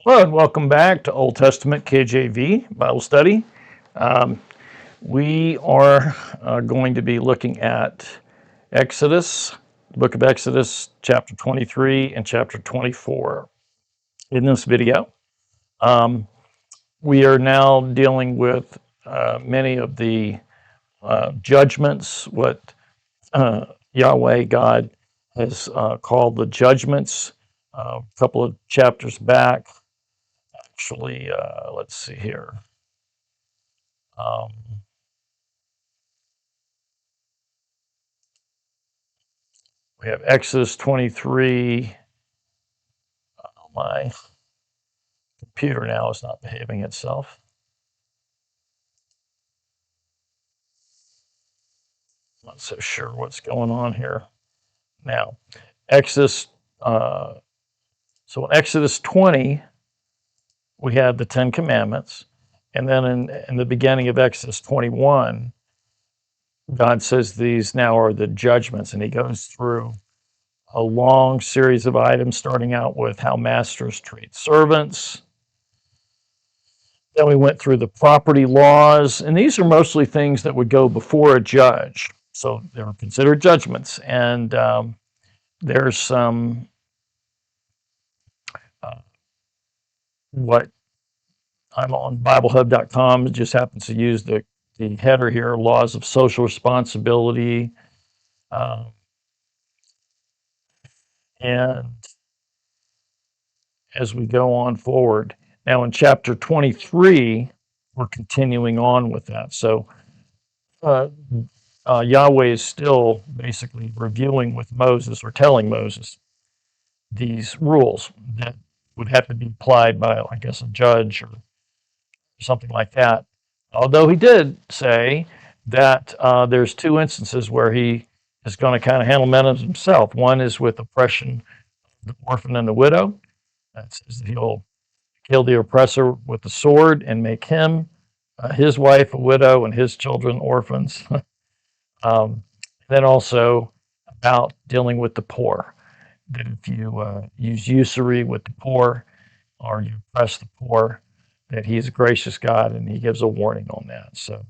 Hello and welcome back to Old Testament KJV Bible study. Um, we are going to be looking at Exodus, the book of Exodus, chapter 23 and chapter 24 in this video. We are now dealing with many of the judgments, what Yahweh God has called the judgments. A couple of chapters back, actually, let's see here. Um, we have Exodus 23. My computer now is not behaving itself. Not so sure what's going on here. Now, Exodus, so in Exodus 20, we have the Ten Commandments. And then in the beginning of Exodus 21, God says these now are the judgments. And he goes through a long series of items, starting out with how masters treat servants. Then we went through the property laws, and these are mostly things that would go before a judge. So they were considered judgments. And there's some, what I'm on BibleHub.com, it just happens to use the header here, laws of social responsibility. And as we go on forward, now in chapter 23, we're continuing on with that. So Yahweh is still basically reviewing with Moses or telling Moses these rules that would have to be applied by, I guess, a judge or something like that. Although he did say that there's two instances where he is going to kind of handle matters himself. One is with oppression of the orphan and the widow. That says that he'll kill the oppressor with the sword and make him, his wife, a widow, and his children orphans. Then also about dealing with the poor, that if you use usury with the poor or you oppress the poor, that he's a gracious God and he gives a warning on that. So,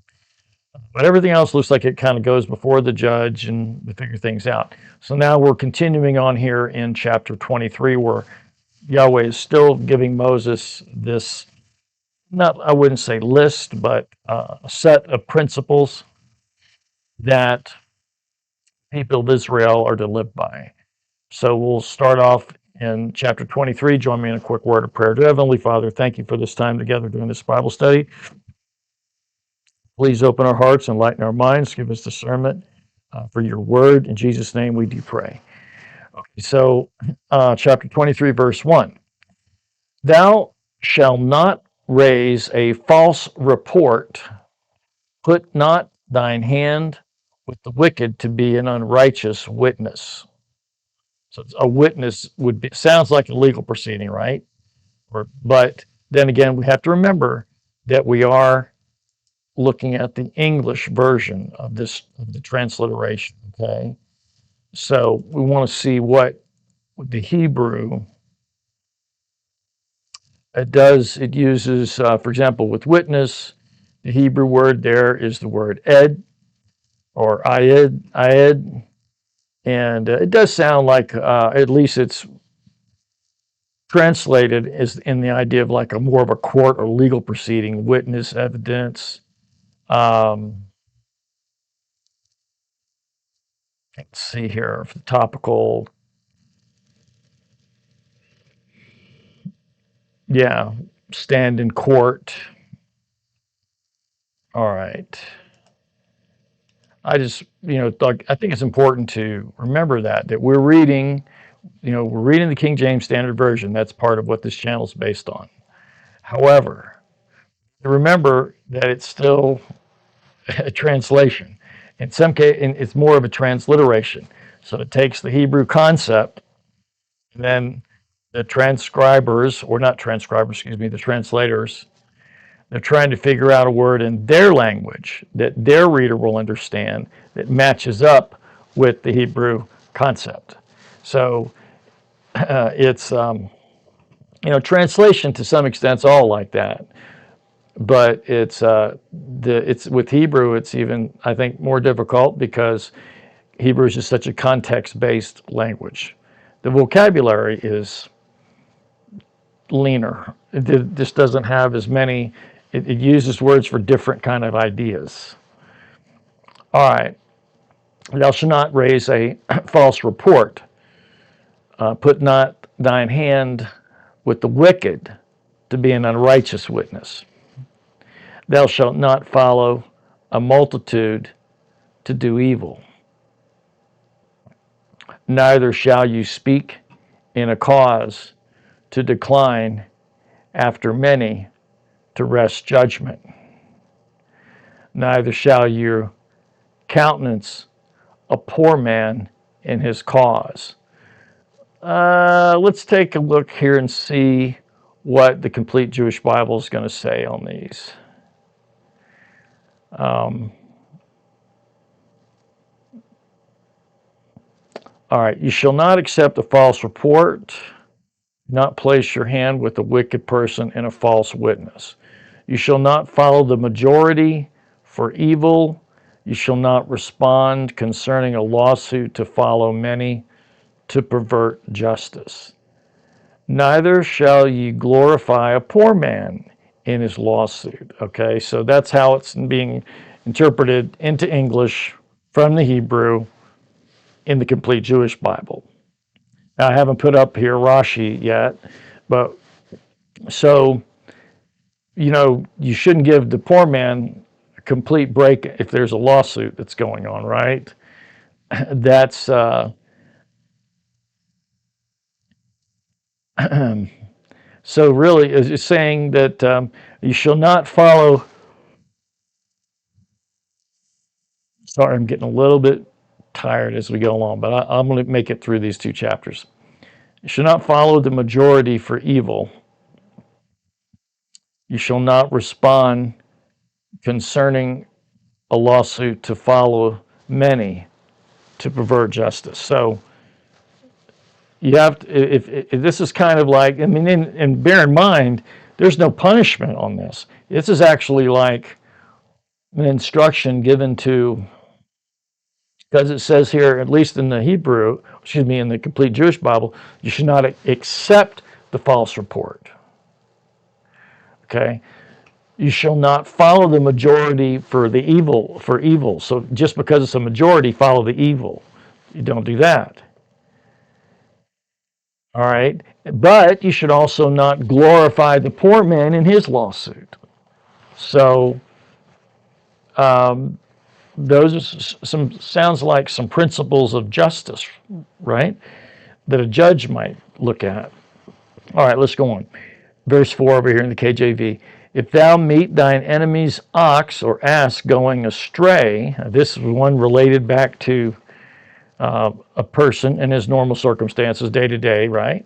but everything else looks like it kind of goes before the judge and we figure things out. So now we're continuing on here in chapter 23, where Yahweh is still giving Moses this, not, I wouldn't say list, but a set of principles that people of Israel are to live by. So we'll start off in chapter 23. Join me in a quick word of prayer. Dear Heavenly Father, thank you for this time together doing this Bible study. Please open our hearts and lighten our minds. Give us discernment for your word. In Jesus' name we do pray. Okay, so chapter 23, verse 1. Thou shalt not raise a false report. Put not thine hand with the wicked to be an unrighteous witness. So a witness would be, sounds like a legal proceeding, right? But then again, we have to remember that we are looking at the English version of this, of the transliteration. Okay, so we want to see what the Hebrew it does. It uses, for example, with witness, the Hebrew word there is the word ed or ayed, and it does sound like at least it's translated as in the idea of like a more of a court or legal proceeding, witness, evidence. Let's see here for the topical. Yeah, stand in court. All right. I just, I think it's important to remember that we're reading, we're reading the King James Standard Version. That's part of what this channel is based on. However, remember that it's still a translation. In some case, it's more of a transliteration. So it takes the Hebrew concept, and then the transcribers, or not transcribers, excuse me, the translators, they're trying to figure out a word in their language that their reader will understand that matches up with the Hebrew concept. So it's Translation to some extent is all like that, but it's with Hebrew. It's even, I think, more difficult because Hebrew is just such a context-based language. The vocabulary is leaner. It just doesn't have as many. It uses words for different kind of ideas. All right. Thou shalt not raise a false report. Put not thine hand with the wicked to be an unrighteous witness. Thou shalt not follow a multitude to do evil. Neither shall you speak in a cause to decline after many to wrest judgment. Neither shall you countenance a poor man in his cause. Let's take a look here and see what the Complete Jewish Bible is going to say on these. All right, you shall not accept a false report, not place your hand with a wicked person and a false witness. You shall not follow the majority for evil. You shall not respond concerning a lawsuit to follow many to pervert justice. Neither shall ye glorify a poor man in his lawsuit. Okay, so that's how it's being interpreted into English from the Hebrew in the Complete Jewish Bible. Now, I haven't put up here Rashi yet, but so, you shouldn't give the poor man a complete break if there's a lawsuit that's going on, right? That's so really is saying that you shall not follow. Sorry, I'm getting a little bit tired as we go along, but I'm going to make it through these 2 chapters. You shall not follow the majority for evil. You shall not respond concerning a lawsuit to follow many to pervert justice. So you have to, if this is kind of like, and bear in mind, there's no punishment on this. This is actually like an instruction given to, because it says here, at least in the Hebrew, in the Complete Jewish Bible, you should not accept the false report. Okay? You shall not follow the majority for evil. So just because it's a majority, follow the evil. You don't do that. All right? But you should also not glorify the poor man in his lawsuit. So those are sounds like some principles of justice, right? That a judge might look at. All right, let's go on. Verse 4 over here in the KJV. If thou meet thine enemy's ox or ass going astray, this is one related back to a person in his normal circumstances day to day, right?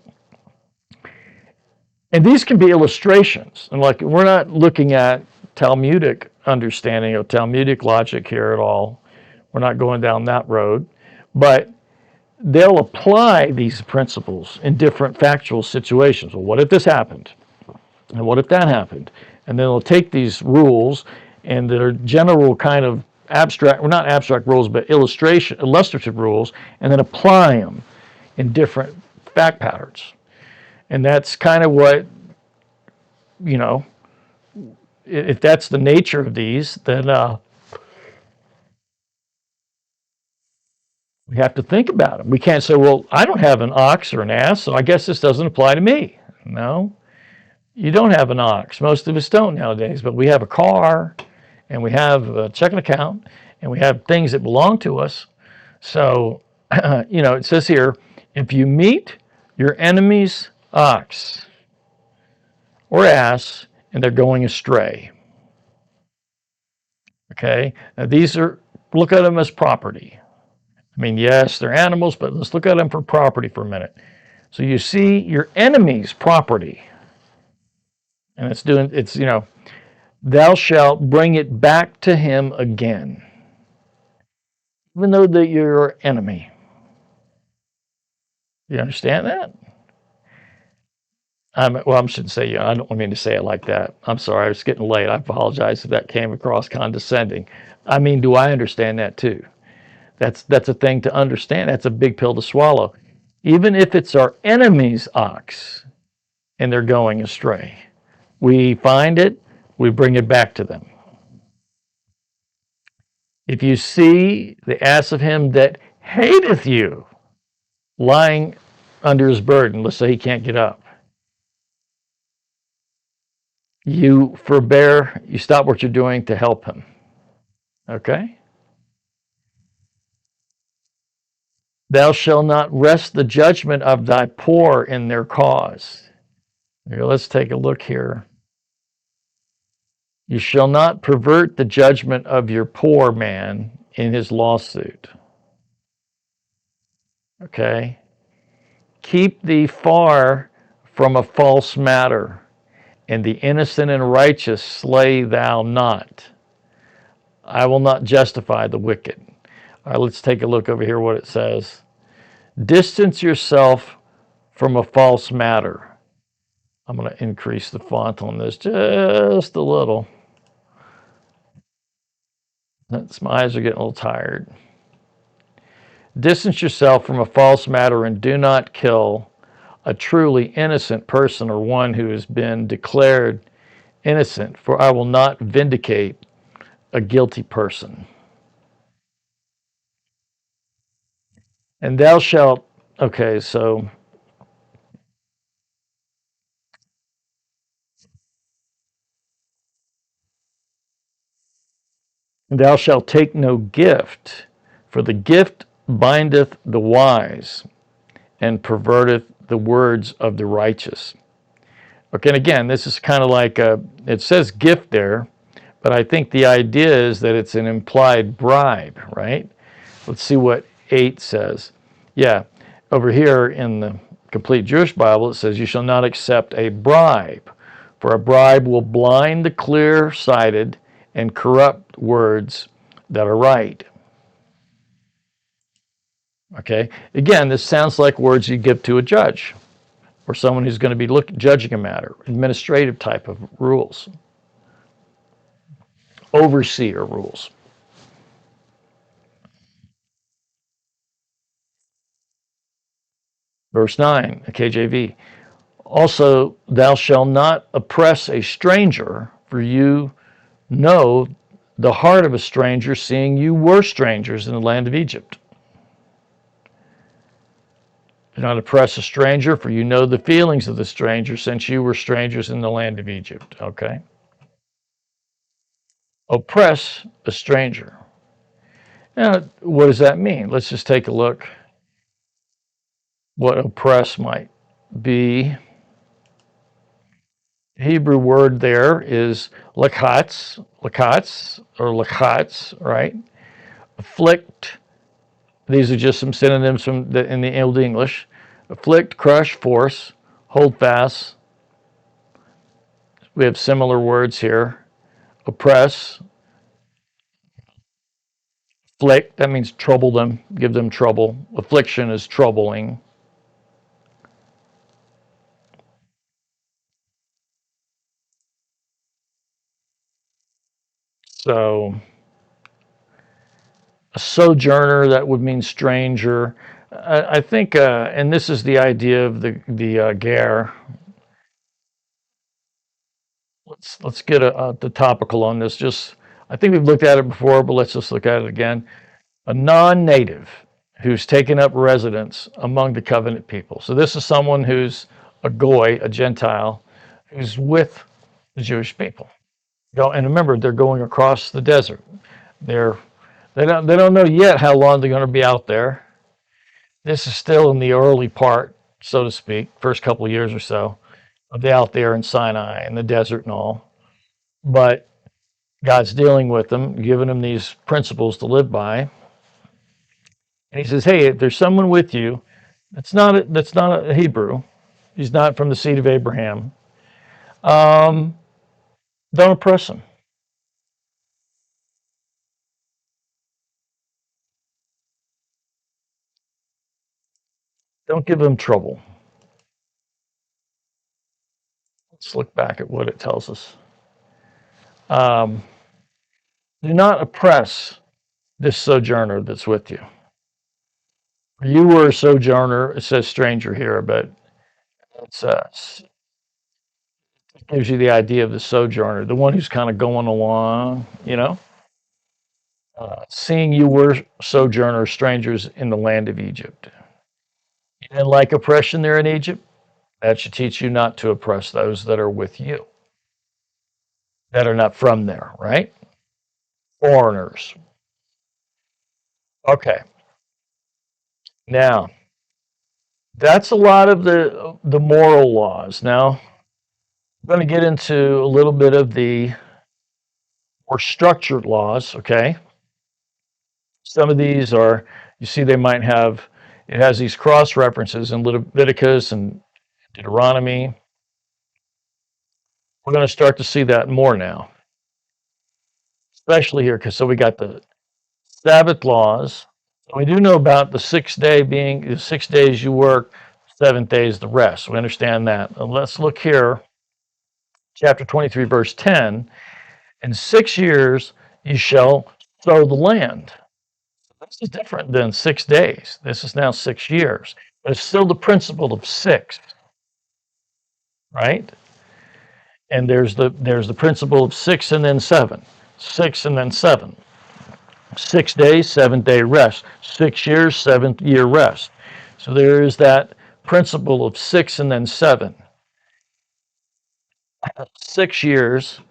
And these can be illustrations. And like, we're not looking at Talmudic understanding of Talmudic logic here at all. We're not going down that road. But they'll apply these principles in different factual situations. Well, what if this happened? And what if that happened? And then they'll take these rules and their general kind of abstract, well, not abstract rules, but illustrative rules, and then apply them in different fact patterns. And that's kind of what, if that's the nature of these, then we have to think about them. We can't say, well, I don't have an ox or an ass, so I guess this doesn't apply to me. No, you don't have an ox. Most of us don't nowadays, but we have a car, and we have a checking account, and we have things that belong to us. So, it says here, if you meet your enemy's ox or ass, and they're going astray. Okay, now look at them as property. Yes, they're animals, but let's look at them for property for a minute. So you see your enemy's property, and thou shalt bring it back to him again, even though that you're your enemy. You understand that? Well, I shouldn't say you. I don't mean to say it like that. I'm sorry. It's getting late. I apologize if that came across condescending. I mean, do I understand that too? That's a thing to understand. That's a big pill to swallow. Even if it's our enemy's ox and they're going astray, we find it, we bring it back to them. If you see the ass of him that hateth you lying under his burden, let's say he can't get up, you forbear, you stop what you're doing to help him. Okay? Thou shalt not wrest the judgment of thy poor in their cause. Here, let's take a look here. You shall not pervert the judgment of your poor man in his lawsuit. Okay? Keep thee far from a false matter, and the innocent and righteous slay thou not. I will not justify the wicked. All right, let's take a look over here what it says. Distance yourself from a false matter. I'm going to increase the font on this just a little. My eyes are getting a little tired. Distance yourself from a false matter and do not kill a truly innocent person or one who has been declared innocent, for I will not vindicate a guilty person. And thou shalt, okay, so thou shalt take no gift, for the gift bindeth the wise and perverteth the words of the righteous. Okay, and again, this is kind of like it says gift there, but I think the idea is that it's an implied bribe, right? Let's see what 8 says. Yeah, over here in the Complete Jewish Bible, it says, you shall not accept a bribe, for a bribe will blind the clear-sighted and corrupt words that are right. Okay, again, this sounds like words you give to a judge or someone who's going to be judging a matter, administrative type of rules, overseer rules. Verse 9, KJV. Also, thou shalt not oppress a stranger, for you know the heart of a stranger, seeing you were strangers in the land of Egypt. Do not oppress a stranger, for you know the feelings of the stranger, since you were strangers in the land of Egypt. Okay? Oppress a stranger. Now, what does that mean? Let's just take a look what oppress might be. The Hebrew word there is lakatz, or lakatz, right? Afflict. These are just some synonyms from in the Old English. Afflict, crush, force, hold fast. We have similar words here. Oppress, afflict, that means trouble them, give them trouble. Affliction is troubling. So, a sojourner, that would mean stranger. I think, and this is the idea of the ger. Let's get the topical on this. Just, I think we've looked at it before, but let's just look at it again. A non-native who's taken up residence among the covenant people. So this is someone who's a goy, a Gentile, who's with the Jewish people. And remember, they're going across the desert. They're they don't know yet how long they're going to be out there. This is still in the early part, so to speak, first couple of years or so of the out there in Sinai and the desert and all. But God's dealing with them, giving them these principles to live by. And he says, hey, if there's someone with you that's not a Hebrew, he's not from the seed of Abraham, don't oppress him. Don't give him trouble. Let's look back at what it tells us. Do not oppress this sojourner that's with you. You were a sojourner. It says stranger here, but it's it gives you the idea of the sojourner, the one who's kind of going along, seeing you were sojourners, strangers in the land of Egypt. You didn't like oppression there in Egypt? That should teach you not to oppress those that are with you, that are not from there, right? Foreigners. Okay. Now, that's a lot of the moral laws. Now, I'm going to get into a little bit of the more structured laws, okay? Some of these are, you see, it has these cross references in Leviticus and Deuteronomy. We're going to start to see that more now, especially here, because so we got the Sabbath laws. So we do know about the 6th day being the 6 days you work, 7 days the rest. We understand that. And let's look here, chapter 23, verse 10. In 6 years you shall sow the land. This is different than 6 days. This is now 6 years. But it's still the principle of 6, right? And there's the principle of 6 and then 7. 6 and then 7. 6 days, 7-day rest. 6 years, 7th year rest. So there is that principle of 6 and then 7. 6 years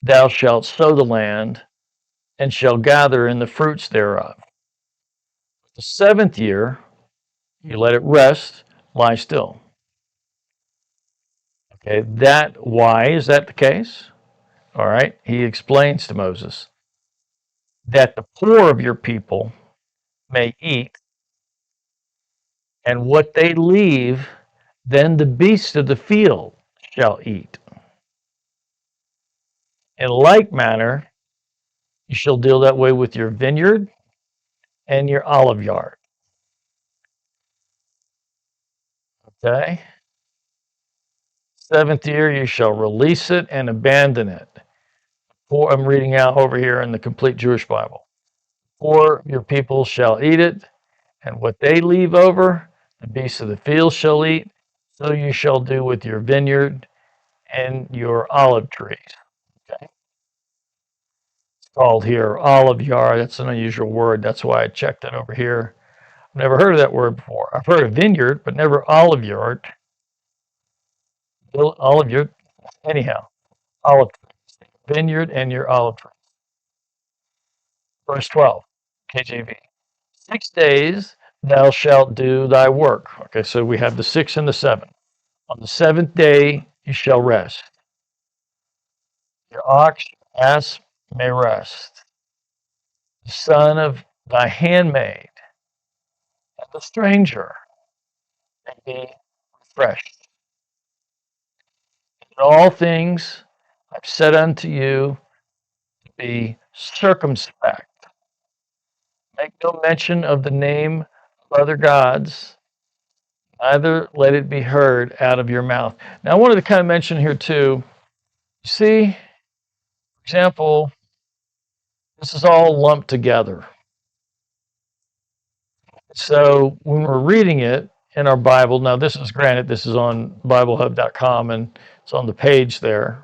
thou shalt sow the land and shall gather in the fruits thereof. The 7th year you let it rest, lie still. Okay, why is that the case? All right, he explains to Moses that the poor of your people may eat, and what they leave, then the beasts of the field shall eat. In like manner, you shall deal that way with your vineyard and your olive yard. Okay? 7th year, you shall release it and abandon it. I'm reading out over here in the Complete Jewish Bible. Poor your people shall eat it, and what they leave over, the beasts of the field shall eat. So you shall do with your vineyard and your olive trees. Okay. It's called here olive yard. That's an unusual word. That's why I checked it over here. I've never heard of that word before. I've heard of vineyard, but never olive yard. Olive yard. Anyhow, olive trees. Vineyard and your olive trees. Verse 12, KJV. 6 days thou shalt do thy work. Okay, so we have the 6 and the 7. On the 7th day you shall rest. Your ox, ass may rest. The son of thy handmaid and the stranger may be refreshed. In all things I've said unto you to be circumspect. Make no mention of the name of other gods, neither let it be heard out of your mouth. Now, I wanted to kind of mention here too, you see, for example, this is all lumped together. So when we're reading it in our Bible, now this is on BibleHub.com and it's on the page there,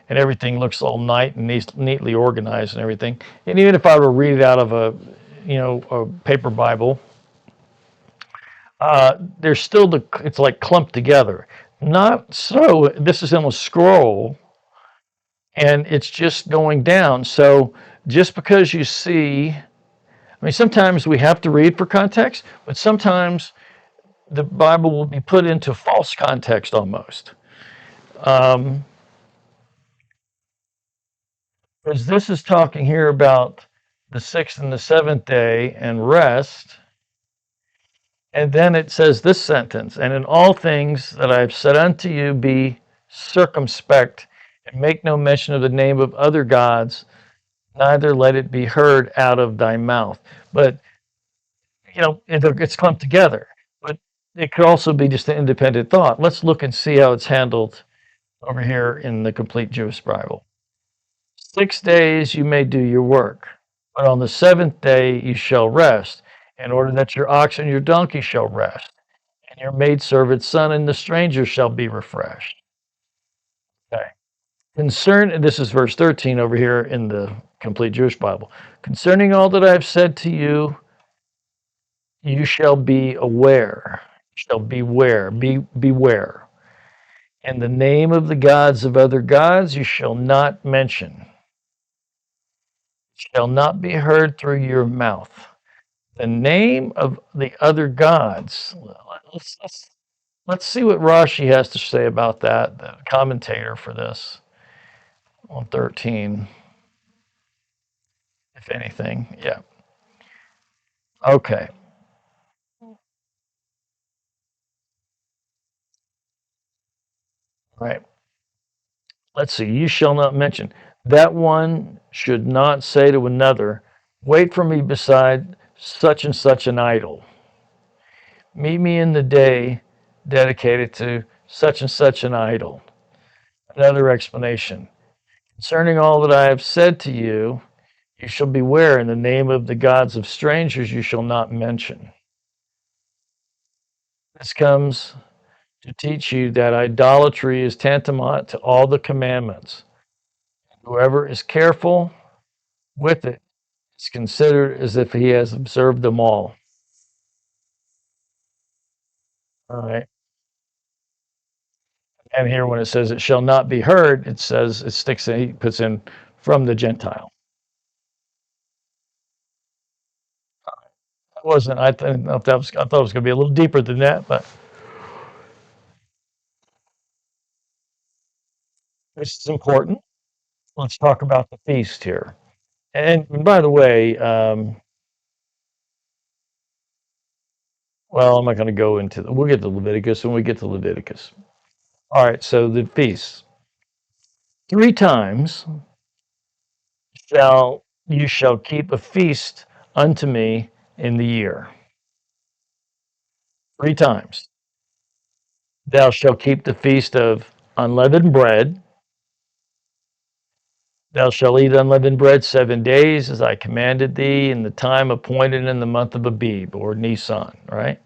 and everything looks all neatly organized and everything. And even if I were to read it out of a paper Bible, there's still it's like clumped together. Not so. This is in a scroll, and it's just going down. So just because you see, sometimes we have to read for context, but sometimes the Bible will be put into false context almost. Because this is talking here about the 6th and the 7th day and rest. And then it says this sentence, and in all things that I have said unto you, be circumspect, and make no mention of the name of other gods, neither let it be heard out of thy mouth. But, it's clumped together. But it could also be just an independent thought. Let's look and see how it's handled over here in the Complete Jewish Bible. 6 days you may do your work, but on the seventh day you shall rest, in order that your ox and your donkey shall rest, and your maidservant's son and the stranger shall be refreshed. Okay. This is verse 13 over here in the Complete Jewish Bible. Concerning all that I have said to you, you shall be aware. Shall beware. Beware. And the name of the gods of other gods you shall not mention. Shall not be heard through your mouth. The name of the other gods. Let's see what Rashi has to say about that, the commentator for this on 13, if anything. Yeah. Okay. Right. Let's see. You shall not mention. That one should not say to another, wait for me beside such and such an idol. Meet me in the day dedicated to such and such an idol. Another explanation. Concerning all that I have said to you, you shall beware. In the name of the gods of strangers you shall not mention. This comes to teach you that idolatry is tantamount to all the commandments. Whoever is careful with it is considered as if he has observed them all. All right. And here, when it says it shall not be heard, it says it sticks in, he puts in from the Gentile. It wasn't, I didn't know if that was, I thought it was going to be a little deeper than that, but this is important. Let's talk about the feast here. And by the way, well, I'm not going to go into we'll get to Leviticus when we get to Leviticus. All right, so the feasts. 3 times you shall keep a feast unto me in the year. 3 times. Thou shalt keep the feast of unleavened bread. Thou shalt eat unleavened bread 7 days, as I commanded thee, in the time appointed in the month of Abib, or Nisan, right?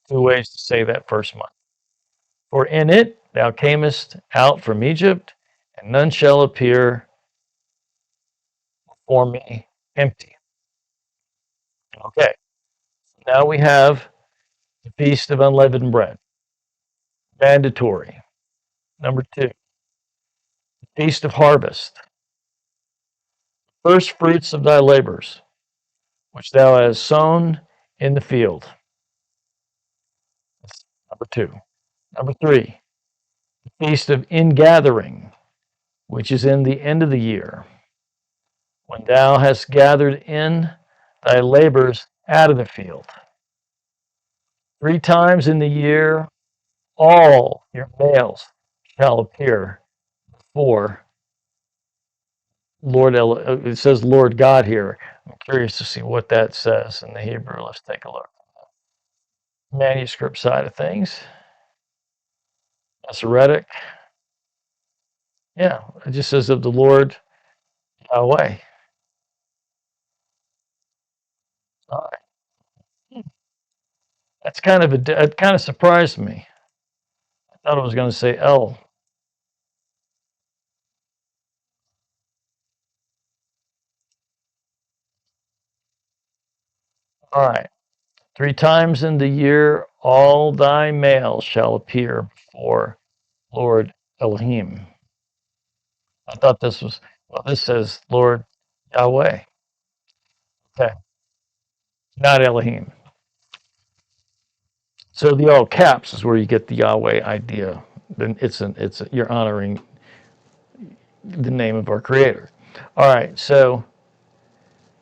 2 ways to say that first month. For in it thou camest out from Egypt, and none shall appear before me empty. Okay, now we have the Feast of Unleavened Bread. Mandatory. Number 2, the Feast of Harvest. First fruits of thy labors, which thou hast sown in the field. That's number 2. Number 3, the Feast of Ingathering, which is in the end of the year, when thou hast gathered in thy labors out of the field. 3 times in the year, all your males shall appear before Lord. It says Lord God here. I'm curious to see what that says in the Hebrew. Let's take a look. Manuscript side of things. Masoretic. Yeah, it just says of the Lord Yahweh. All right. That's it kind of surprised me. I thought it was going to say El. All right. 3 times in the year, all thy males shall appear before Lord Elohim. I thought this was, well, this says Lord Yahweh. Okay, not Elohim. So the all caps is where you get the Yahweh idea. Then you're honoring the name of our Creator. All right, so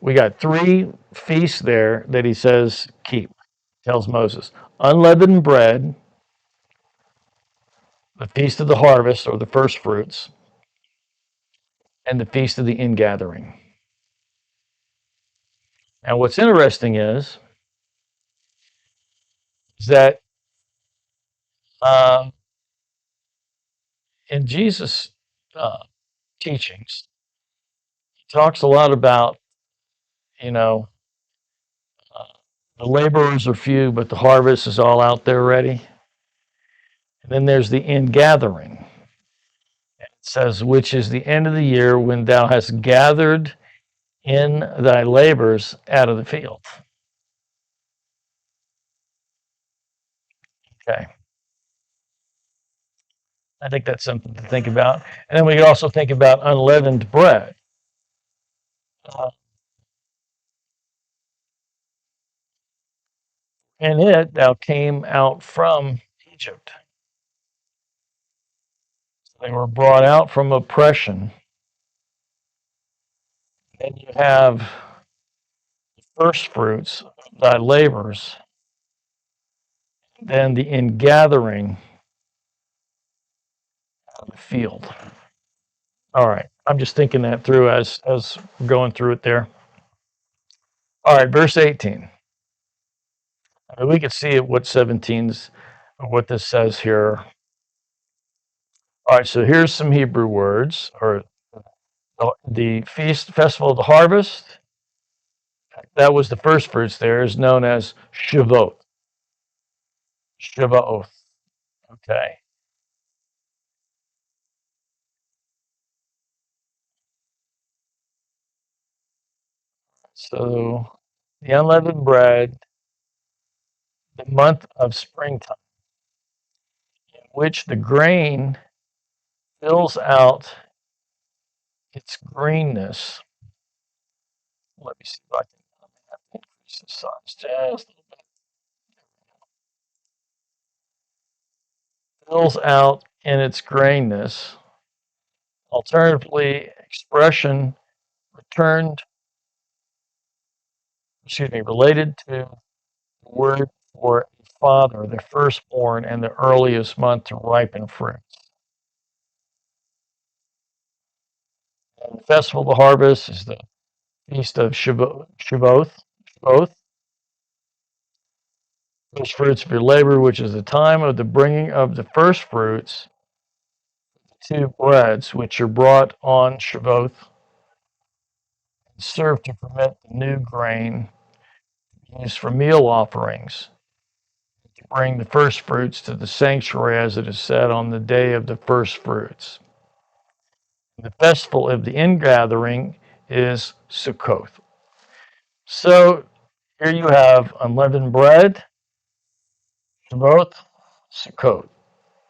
we got 3 feasts there that he says keep. Tells Moses unleavened bread, the feast of the harvest or the first fruits, and the feast of the ingathering. And what's interesting is that in Jesus' teachings, he talks a lot about, you know, uh, the laborers are few, but the harvest is all out there ready. And then there's the ingathering. It says, which is the end of the year when thou hast gathered in thy labors out of the field. Okay. I think that's something to think about. And then we can also think about unleavened bread. Uh, in it, thou came out from Egypt. They were brought out from oppression. Then you have the first fruits of thy labors, then the ingathering of the field. All right. I'm just thinking that through as we're going through it there. All right, verse 18. I mean, we could see what 17's, what this says here. All right, so here's some Hebrew words, or the festival of the harvest. That was the first fruits there, is known as Shavuot. Shavuot. Okay. So the unleavened bread, the month of springtime, in which the grain fills out its greenness. Let me see if I can increase the size just a little bit. Fills out in its grainness. Alternatively, expression returned, related to the word for father, the firstborn, and the earliest month to ripen fruits. And the festival of the harvest is the feast of Shavuot, first fruits of your labor, which is the time of the bringing of the first fruits, two breads, which are brought on Shavuot, and serve to ferment the new grain used for meal offerings, to bring the first fruits to the sanctuary, as it is said, on the day of the first fruits. The festival of the ingathering is Sukkot. So here you have unleavened bread, Shavuot, Sukkot.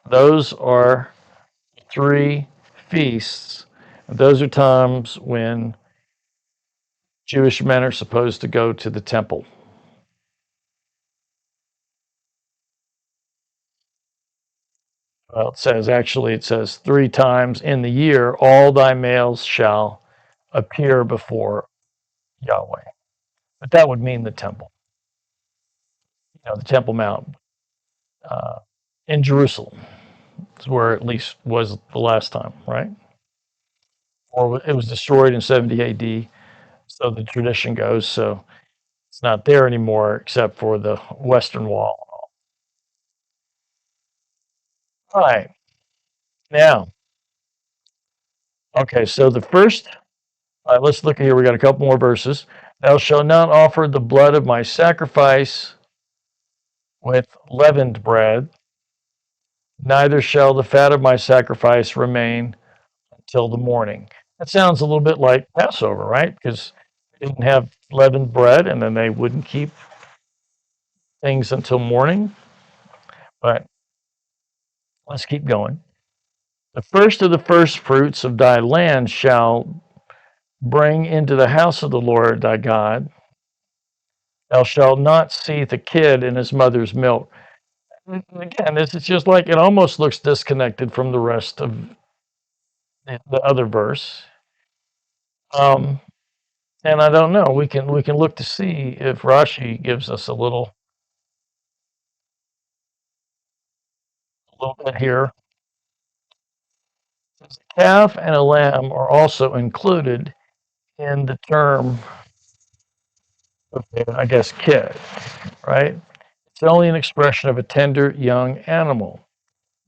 Those are three feasts. Those are times when Jewish men are supposed to go to the temple. Well, it says 3 times in the year, all thy males shall appear before Yahweh. But that would mean the temple, the Temple Mount uh, in Jerusalem is where at least was the last time, right? Or it was destroyed in 70 AD, so the tradition goes. So it's not there anymore except for the Western Wall. All right. Now, okay, so the first, all right, let's look at here. We got a couple more verses. Thou shalt not offer the blood of my sacrifice with leavened bread, neither shall the fat of my sacrifice remain until the morning. That sounds a little bit like Passover, right? Because they didn't have leavened bread, and then they wouldn't keep things until morning. But let's keep going. The first of the first fruits of thy land shall bring into the house of the Lord thy God. Thou shalt not seethe a kid in his mother's milk. Again, this is just like, it almost looks disconnected from the rest of the other verse. And I don't know. We can look to see if Rashi gives us a little bit here. A calf and a lamb are also included in the term, okay, I guess, kid, right? It's only an expression of a tender young animal.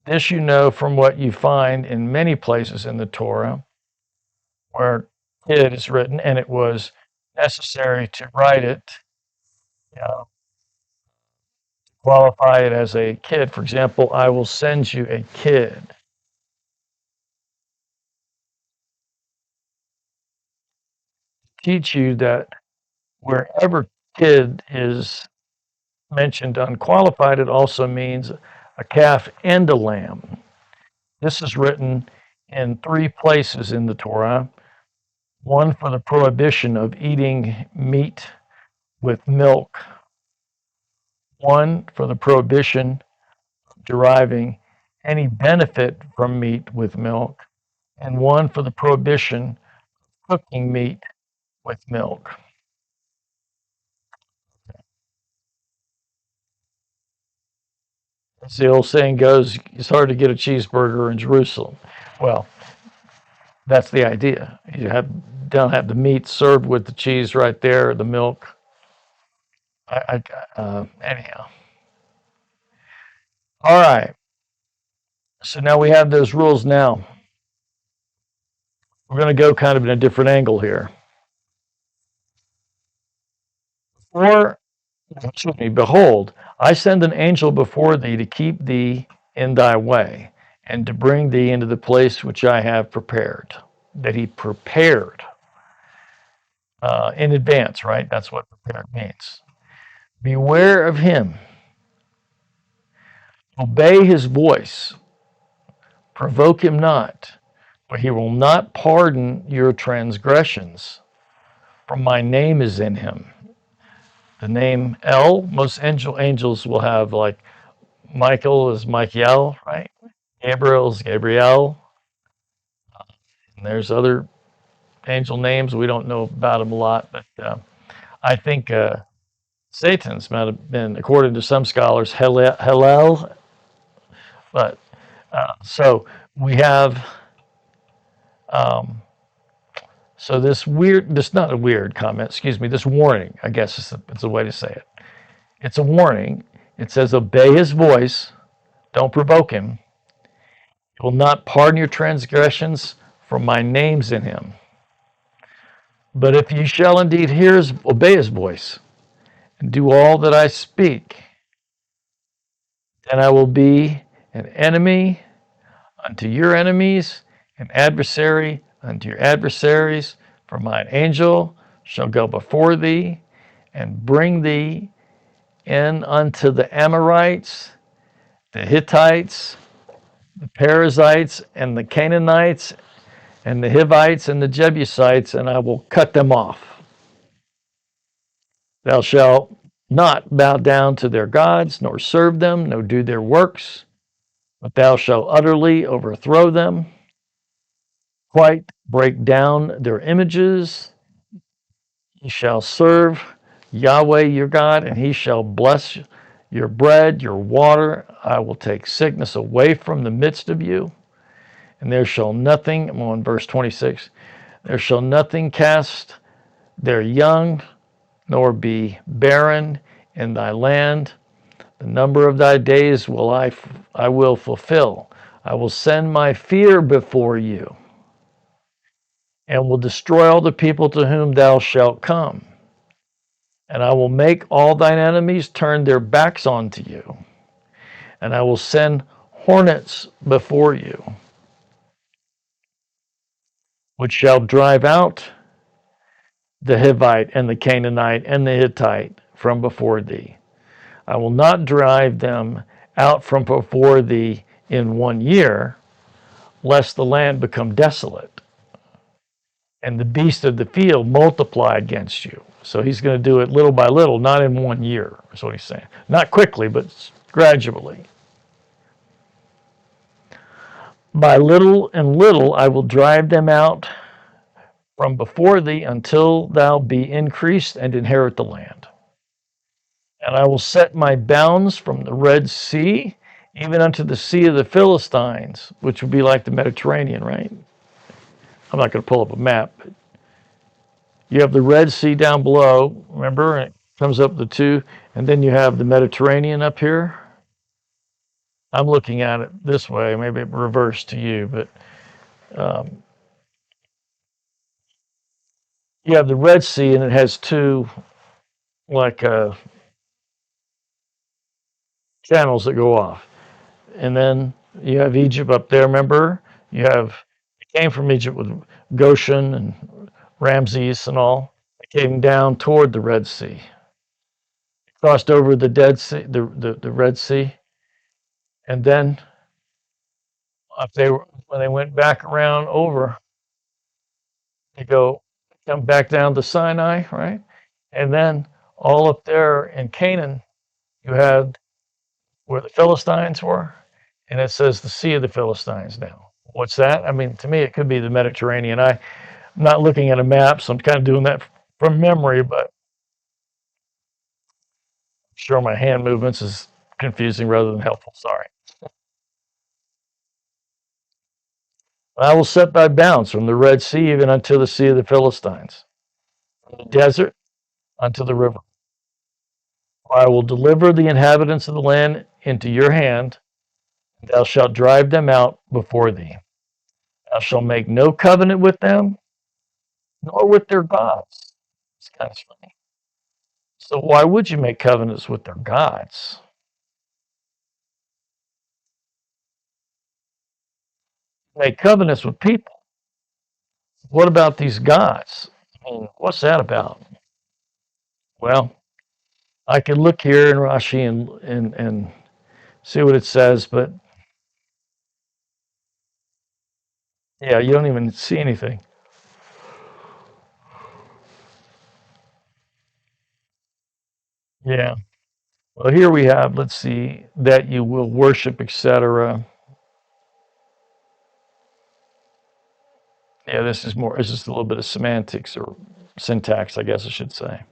This you know from what you find in many places in the Torah where kid is written, and it was necessary to write it, qualify it as a kid. For example, I will send you a kid. Teach you that wherever kid is mentioned unqualified, it also means a calf and a lamb. This is written in 3 places in the Torah. One for the prohibition of eating meat with milk. One for the prohibition of deriving any benefit from meat with milk. And one for the prohibition of cooking meat with milk. As the old saying goes, it's hard to get a cheeseburger in Jerusalem. Well, that's the idea. Don't have the meat served with the cheese right there, the milk. Anyhow. All right. So now we have those rules now. We're going to go kind of in a different angle here. Behold, I send an angel before thee to keep thee in thy way, and to bring thee into the place which I have prepared. That he prepared in advance, right? That's what prepared means. Beware of him. Obey his voice. Provoke him not, for he will not pardon your transgressions, for my name is in him. The name El, most angels will have, like Michael is Michael, right? Gabriel is Gabriel. And there's other angel names. We don't know about them a lot, but I think Satan's might have been, according to some scholars, Hillel. But so we have, so this not a weird comment, excuse me, this warning, I guess it's a way to say it. It's a warning. It says, obey his voice, don't provoke him. He will not pardon your transgressions, for my name's in him. But if you shall indeed obey his voice, and do all that I speak, then I will be an enemy unto your enemies, an adversary unto your adversaries. For mine angel shall go before thee, and bring thee in unto the Amorites, the Hittites, the Perizzites, and the Canaanites, and the Hivites, and the Jebusites, and I will cut them off. Thou shalt not bow down to their gods, nor serve them, nor do their works, but thou shalt utterly overthrow them, quite break down their images. Ye shall serve Yahweh your God, and he shall bless your bread, your water. I will take sickness away from the midst of you, and there shall nothing, I'm on verse 26, there shall nothing cast their young, nor be barren in thy land. The number of thy days I will fulfill. I will send my fear before you, and will destroy all the people to whom thou shalt come. And I will make all thine enemies turn their backs unto you, and I will send hornets before you, which shall drive out the Hivite and the Canaanite and the Hittite from before thee. I will not drive them out from before thee in 1 year, lest the land become desolate, and the beasts of the field multiply against you. So he's going to do it little by little, not in 1 year, is what he's saying. Not quickly, but gradually. By little and little I will drive them out from before thee until thou be increased and inherit the land. And I will set my bounds from the Red Sea, even unto the Sea of the Philistines, which would be like the Mediterranean, right? I'm not going to pull up a map, but you have the Red Sea down below, remember? And it comes up the two, and then you have the Mediterranean up here. I'm looking at it this way, maybe reverse to you, but um, you have the Red Sea, and it has two like channels that go off, and then you have Egypt up there. Remember, you have it came from Egypt with Goshen and Ramses and all. It came down toward the Red Sea, crossed over the Dead Sea, the Red Sea, and then if they were, when they went back around over, they come back down to Sinai, right? And then all up there in Canaan, you had where the Philistines were, and it says the Sea of the Philistines now. What's that? I mean, to me, it could be the Mediterranean. I'm not looking at a map, so I'm kind of doing that from memory, but I'm sure my hand movements is confusing rather than helpful. Sorry. I will set thy bounds from the Red Sea even unto the Sea of the Philistines, from the desert unto the river. For I will deliver the inhabitants of the land into your hand, and thou shalt drive them out before thee. Thou shalt make no covenant with them, nor with their gods. It's kind of funny. So why would you make covenants with their gods? Make covenants with people. What about these gods? I mean, what's that about? Well, I could look here in Rashi and see what it says, but yeah, you don't even see anything. Yeah. Well, here we have, let's see, that you will worship, etc. Yeah, this is a little bit of semantics or syntax, I guess I should say.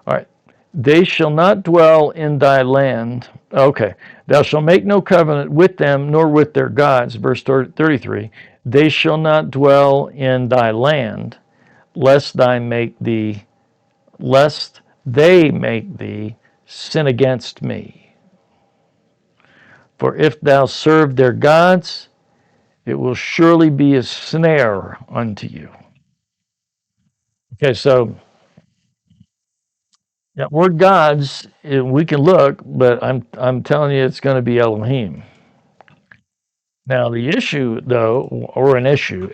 All right. They shall not dwell in thy land. Okay. Thou shalt make no covenant with them, nor with their gods. Verse 33. They shall not dwell in thy land, lest they make thee sin against me. For if thou serve their gods, it will surely be a snare unto you. Okay, so yeah, word gods, we can look, but I'm telling you, it's going to be Elohim. Now the issue, though, or an issue,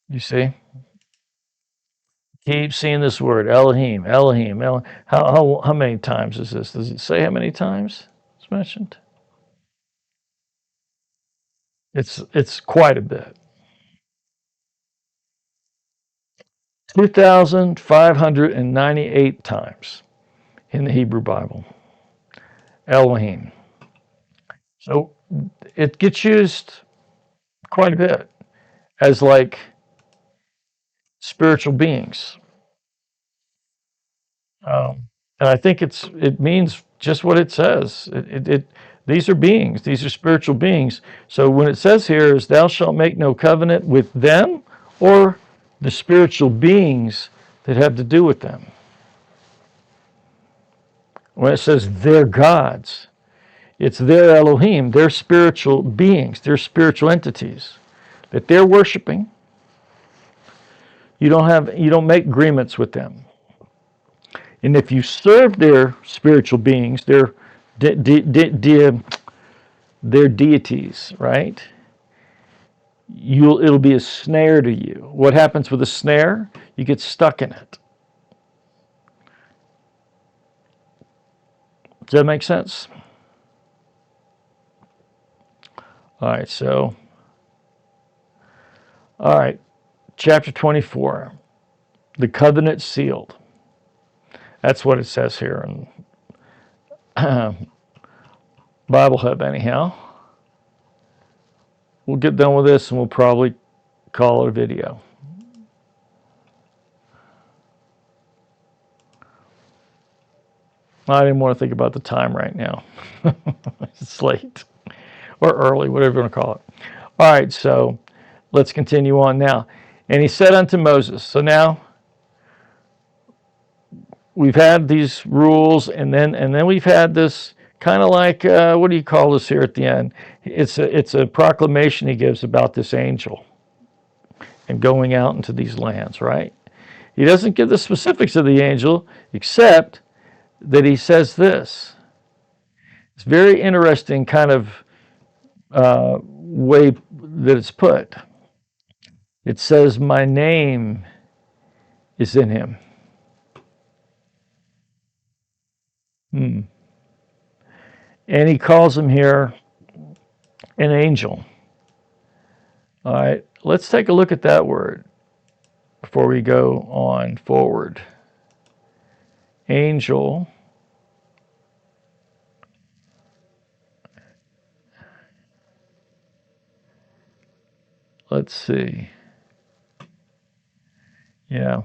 you see, keep seeing this word Elohim, Elohim. How many times is this? Does it say how many times it's mentioned? It's quite a bit. 2,598 times in the Hebrew Bible. Elohim. So it gets used quite a bit as like spiritual beings. And I think it means just what it says. These are beings. These are spiritual beings. So when it says here is thou shalt make no covenant with them or the spiritual beings that have to do with them. When it says their gods, it's their Elohim, their spiritual beings, their spiritual entities that they're worshiping. You don't make agreements with them. And if you serve their spiritual beings, their deities, right? It'll be a snare to you. What happens with a snare? You get stuck in it. Does that make sense? All right, chapter 24, the covenant sealed. That's what it says here in Bible Hub, anyhow. We'll get done with this and we'll probably call it a video. I didn't want to think about the time right now. It's late or early, whatever you want to call it. All right, so let's continue on now. And he said unto Moses, so now we've had these rules, and then we've had this kind of like what do you call this here at the end? It's a proclamation he gives about this angel and going out into these lands, right? He doesn't give the specifics of the angel, except that he says this. It's very interesting kind of way that it's put. It says, my name is in him. And he calls him here an angel. All right, let's take a look at that word before we go on forward. Angel. Let's see. Yeah.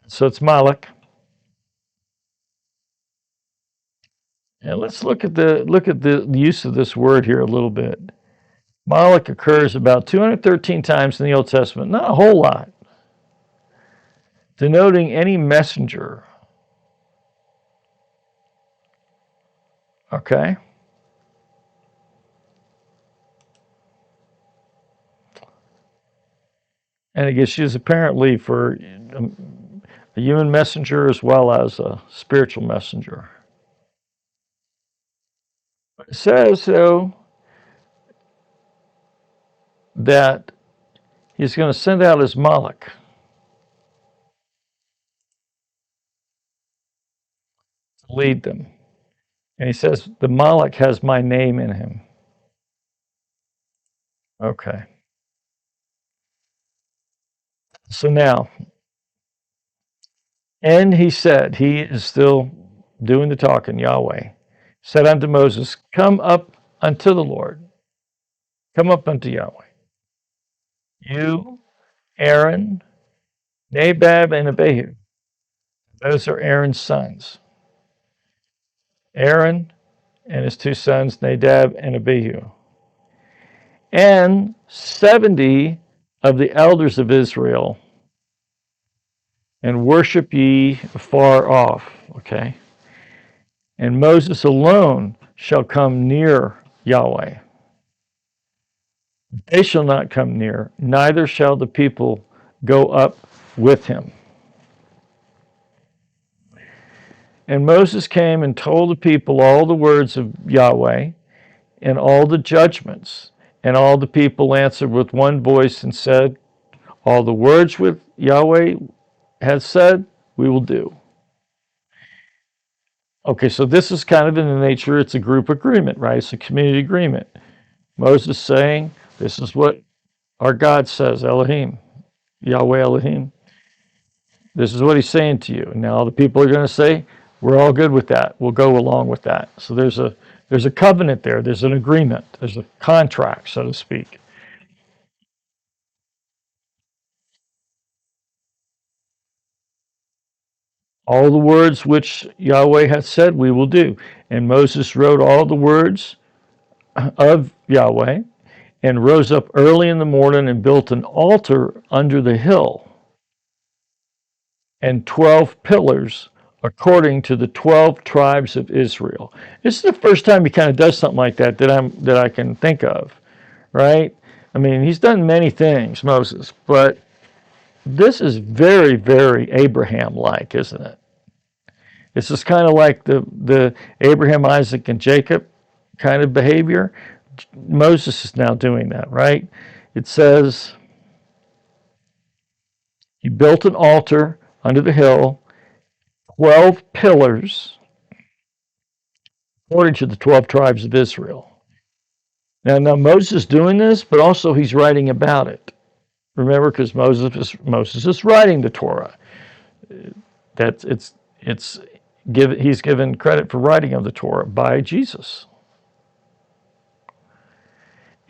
So it's Malach. And let's look at the use of this word here a little bit. Malach occurs about 213 times in the Old Testament, not a whole lot, denoting any messenger. Okay? And it gets used apparently for a human messenger as well as a spiritual messenger. It says, though, that he's going to send out his Malach to lead them. And he says, the Malach has my name in him. Okay. So now, and he said, he is still doing the talking, Yahweh, said unto Moses, come up unto the Lord. Come up unto Yahweh. You, Aaron, Nadab, and Abihu. Those are Aaron's sons. Aaron and his two sons, Nadab and Abihu. And 70 of the elders of Israel, and worship ye afar off. Okay? And Moses alone shall come near Yahweh. They shall not come near, neither shall the people go up with him. And Moses came and told the people all the words of Yahweh and all the judgments. And all the people answered with one voice and said, all the words which Yahweh has said, we will do. Okay, so this is kind of in the nature, it's a group agreement, right? It's a community agreement. Moses saying, this is what our God says, Elohim, Yahweh Elohim. This is what he's saying to you. And now the people are going to say, we're all good with that. We'll go along with that. So there's a covenant there. There's an agreement. There's a contract, so to speak. All the words which Yahweh hath said, we will do. And Moses wrote all the words of Yahweh, and rose up early in the morning and built an altar under the hill, and 12 pillars according to the 12 tribes of Israel. This is the first time he kind of does something like that that I can think of, right? I mean, he's done many things, Moses, but this is very, very Abraham-like, isn't it? This is kind of like the Abraham, Isaac, and Jacob kind of behavior. Moses is now doing that, right? It says, he built an altar under the hill, 12 pillars, according to the 12 tribes of Israel. Now Moses is doing this, but also he's writing about it. Remember, because Moses is writing the Torah. He's given credit for writing of the Torah by Jesus.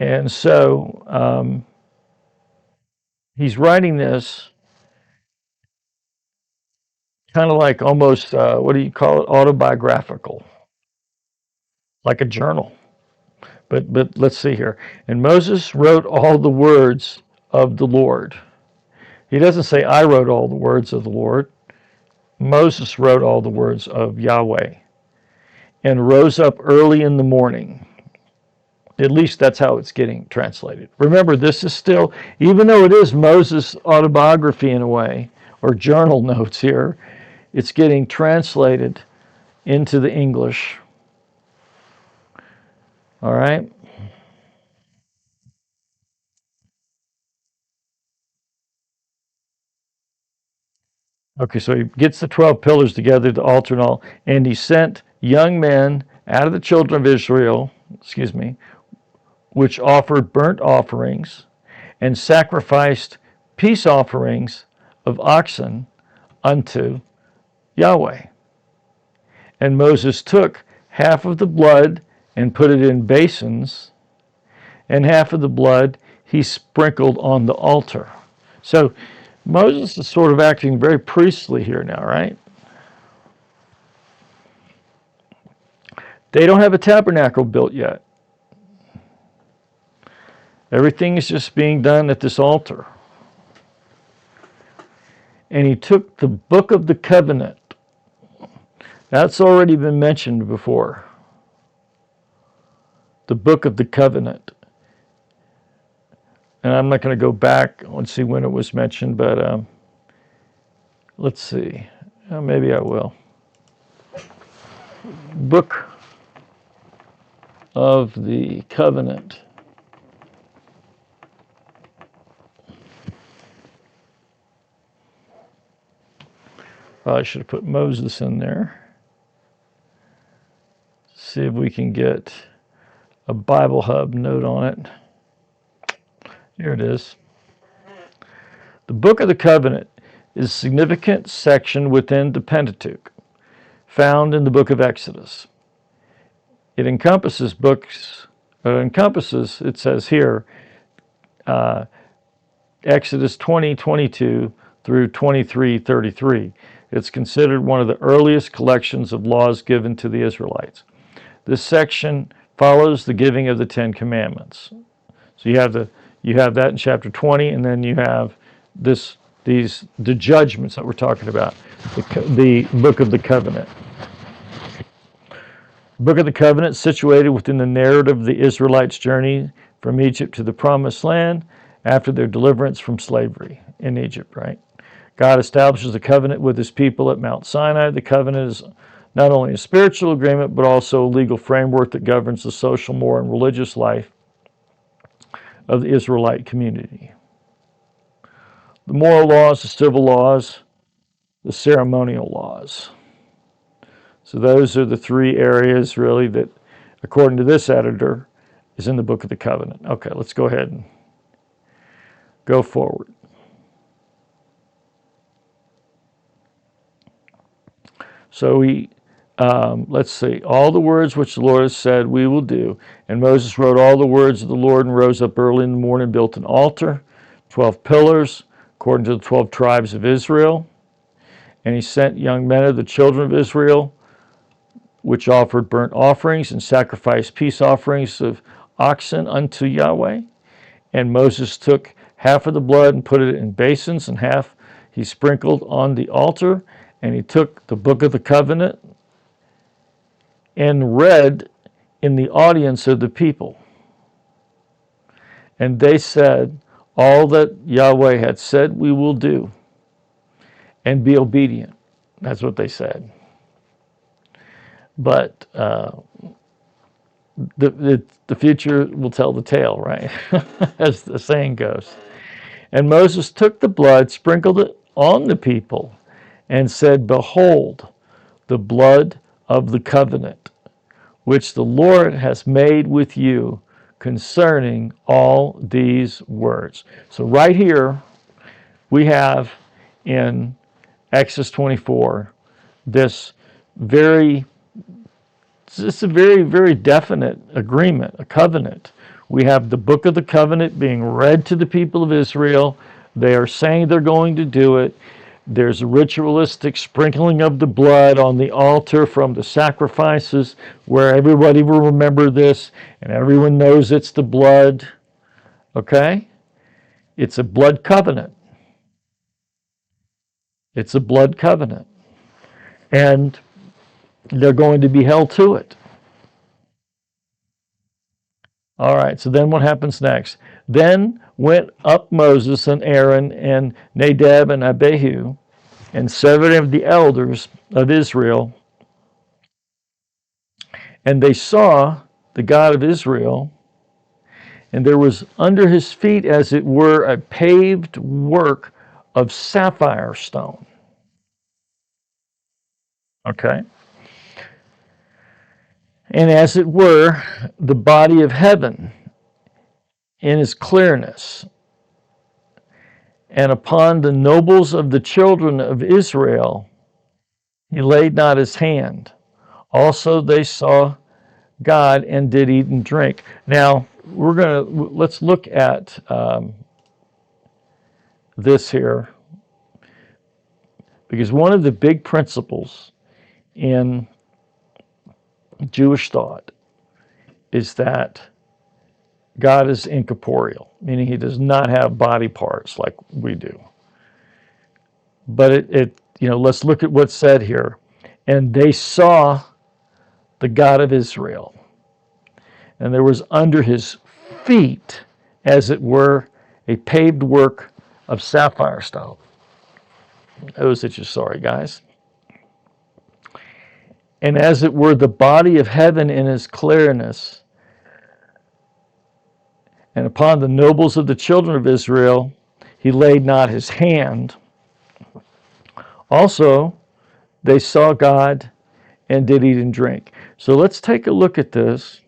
And so he's writing this kind of like almost, what do you call it, autobiographical, like a journal. But let's see here. And Moses wrote all the words of the Lord. He doesn't say, I wrote all the words of the Lord. Moses wrote all the words of Yahweh and rose up early in the morning. At least that's how it's getting translated. Remember, this is still, even though it is Moses' autobiography in a way, or journal notes here, it's getting translated into the English. All right? Okay, so he gets the 12 pillars together, the altar and all, and he sent young men out of the children of Israel, which offered burnt offerings and sacrificed peace offerings of oxen unto Yahweh. And Moses took half of the blood and put it in basins, and half of the blood he sprinkled on the altar. So Moses is sort of acting very priestly here now, right? They don't have a tabernacle built yet. Everything is just being done at this altar. And he took the book of the covenant. That's already been mentioned before. The book of the covenant. And I'm not going to go back and see when it was mentioned, but let's see. Maybe I will. Book of the covenant. Probably should have put Moses in there. See if we can get a Bible Hub note on it. Here it is. The Book of the Covenant is a significant section within the Pentateuch, found in the book of Exodus. It encompasses, it says here, Exodus 20:22 through 23:33. It's considered one of the earliest collections of laws given to the Israelites. This section follows the giving of the Ten Commandments. So you have that in chapter 20, and then you have the judgments that we're talking about, the Book of the Covenant. The Book of the Covenant is situated within the narrative of the Israelites' journey from Egypt to the Promised Land after their deliverance from slavery in Egypt, right? God establishes a covenant with his people at Mount Sinai. The covenant is not only a spiritual agreement, but also a legal framework that governs the social, moral, and religious life of the Israelite community. The moral laws, the civil laws, the ceremonial laws. So those are the three areas really that, according to this editor, is in the Book of the Covenant. Okay, let's go ahead and go forward. So let's see, all the words which the Lord has said we will do. And Moses wrote all the words of the Lord and rose up early in the morning and built an altar, 12 pillars, according to the 12 tribes of Israel. And he sent young men of the children of Israel, which offered burnt offerings and sacrificed peace offerings of oxen unto Yahweh. And Moses took half of the blood and put it in basins, and half he sprinkled on the altar. And he took the book of the covenant and read in the audience of the people. And they said, all that Yahweh had said we will do, and be obedient. That's what they said. But the future will tell the tale, right? As the saying goes. And Moses took the blood, sprinkled it on the people, and said, behold, the blood of the covenant, which the Lord has made with you concerning all these words. So right here, we have in Exodus 24, it's a very, very definite agreement, a covenant. We have the book of the covenant being read to the people of Israel. They are saying they're going to do it. There's a ritualistic sprinkling of the blood on the altar from the sacrifices where everybody will remember this and everyone knows it's the blood. Okay? It's a blood covenant. It's a blood covenant. and they're going to be held to it. All right, so then what happens next? Then went up Moses and Aaron and Nadab and Abihu and 7 of the elders of Israel, and they saw the God of Israel, and there was under his feet, as it were, a paved work of sapphire stone. Okay? And as it were, the body of heaven in his clearness. And upon the nobles of the children of Israel he laid not his hand. Also they saw God and did eat and drink. Now let's look at this here, because one of the big principles in Jewish thought is that God is incorporeal, meaning he does not have body parts like we do. But let's look at what's said here. And they saw the God of Israel, and there was under his feet, as it were, a paved work of sapphire stone. Those that you sorry, guys. And as it were, the body of heaven in his clearness. And upon the nobles of the children of Israel he laid not his hand. Also they saw God and did eat and drink. So let's take a look at this.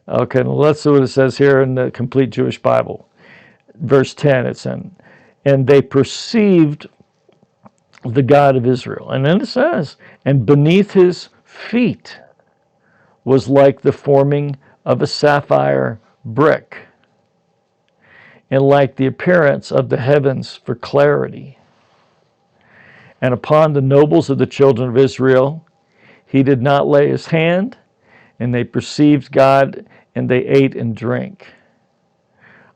Okay, well, let's see what it says here in the Complete Jewish Bible. Verse 10, it's in, and they perceived the God of Israel. And then it says, and beneath his feet was like the forming of a sapphire brick, and like the appearance of the heavens for clarity. And upon the nobles of the children of Israel he did not lay his hand, and they perceived God, and they ate and drank.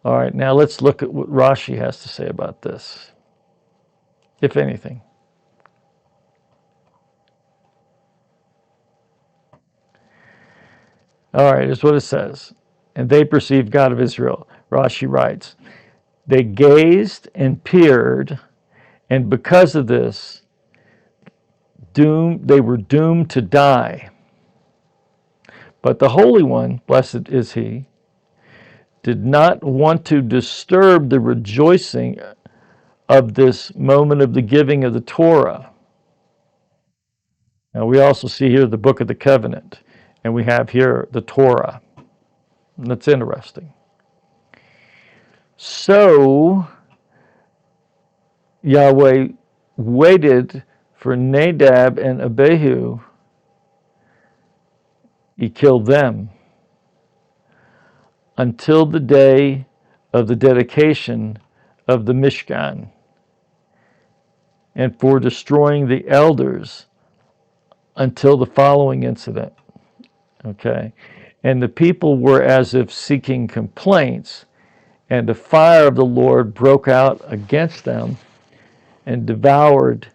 All right, now let's look at what Rashi has to say about this, if anything. All right, here's what it says. And they perceived God of Israel. Rashi writes, they gazed and peered, and because of this, they were doomed to die. But the Holy One, blessed is he, did not want to disturb the rejoicing of this moment of the giving of the Torah. Now we also see here the Book of the Covenant, and we have here the Torah. And that's interesting. So Yahweh waited for Nadab and Abihu. He killed them until the day of the dedication of the Mishkan, and for destroying the elders until the following incident. Okay? And the people were as if seeking complaints, and the fire of the Lord broke out against them and devoured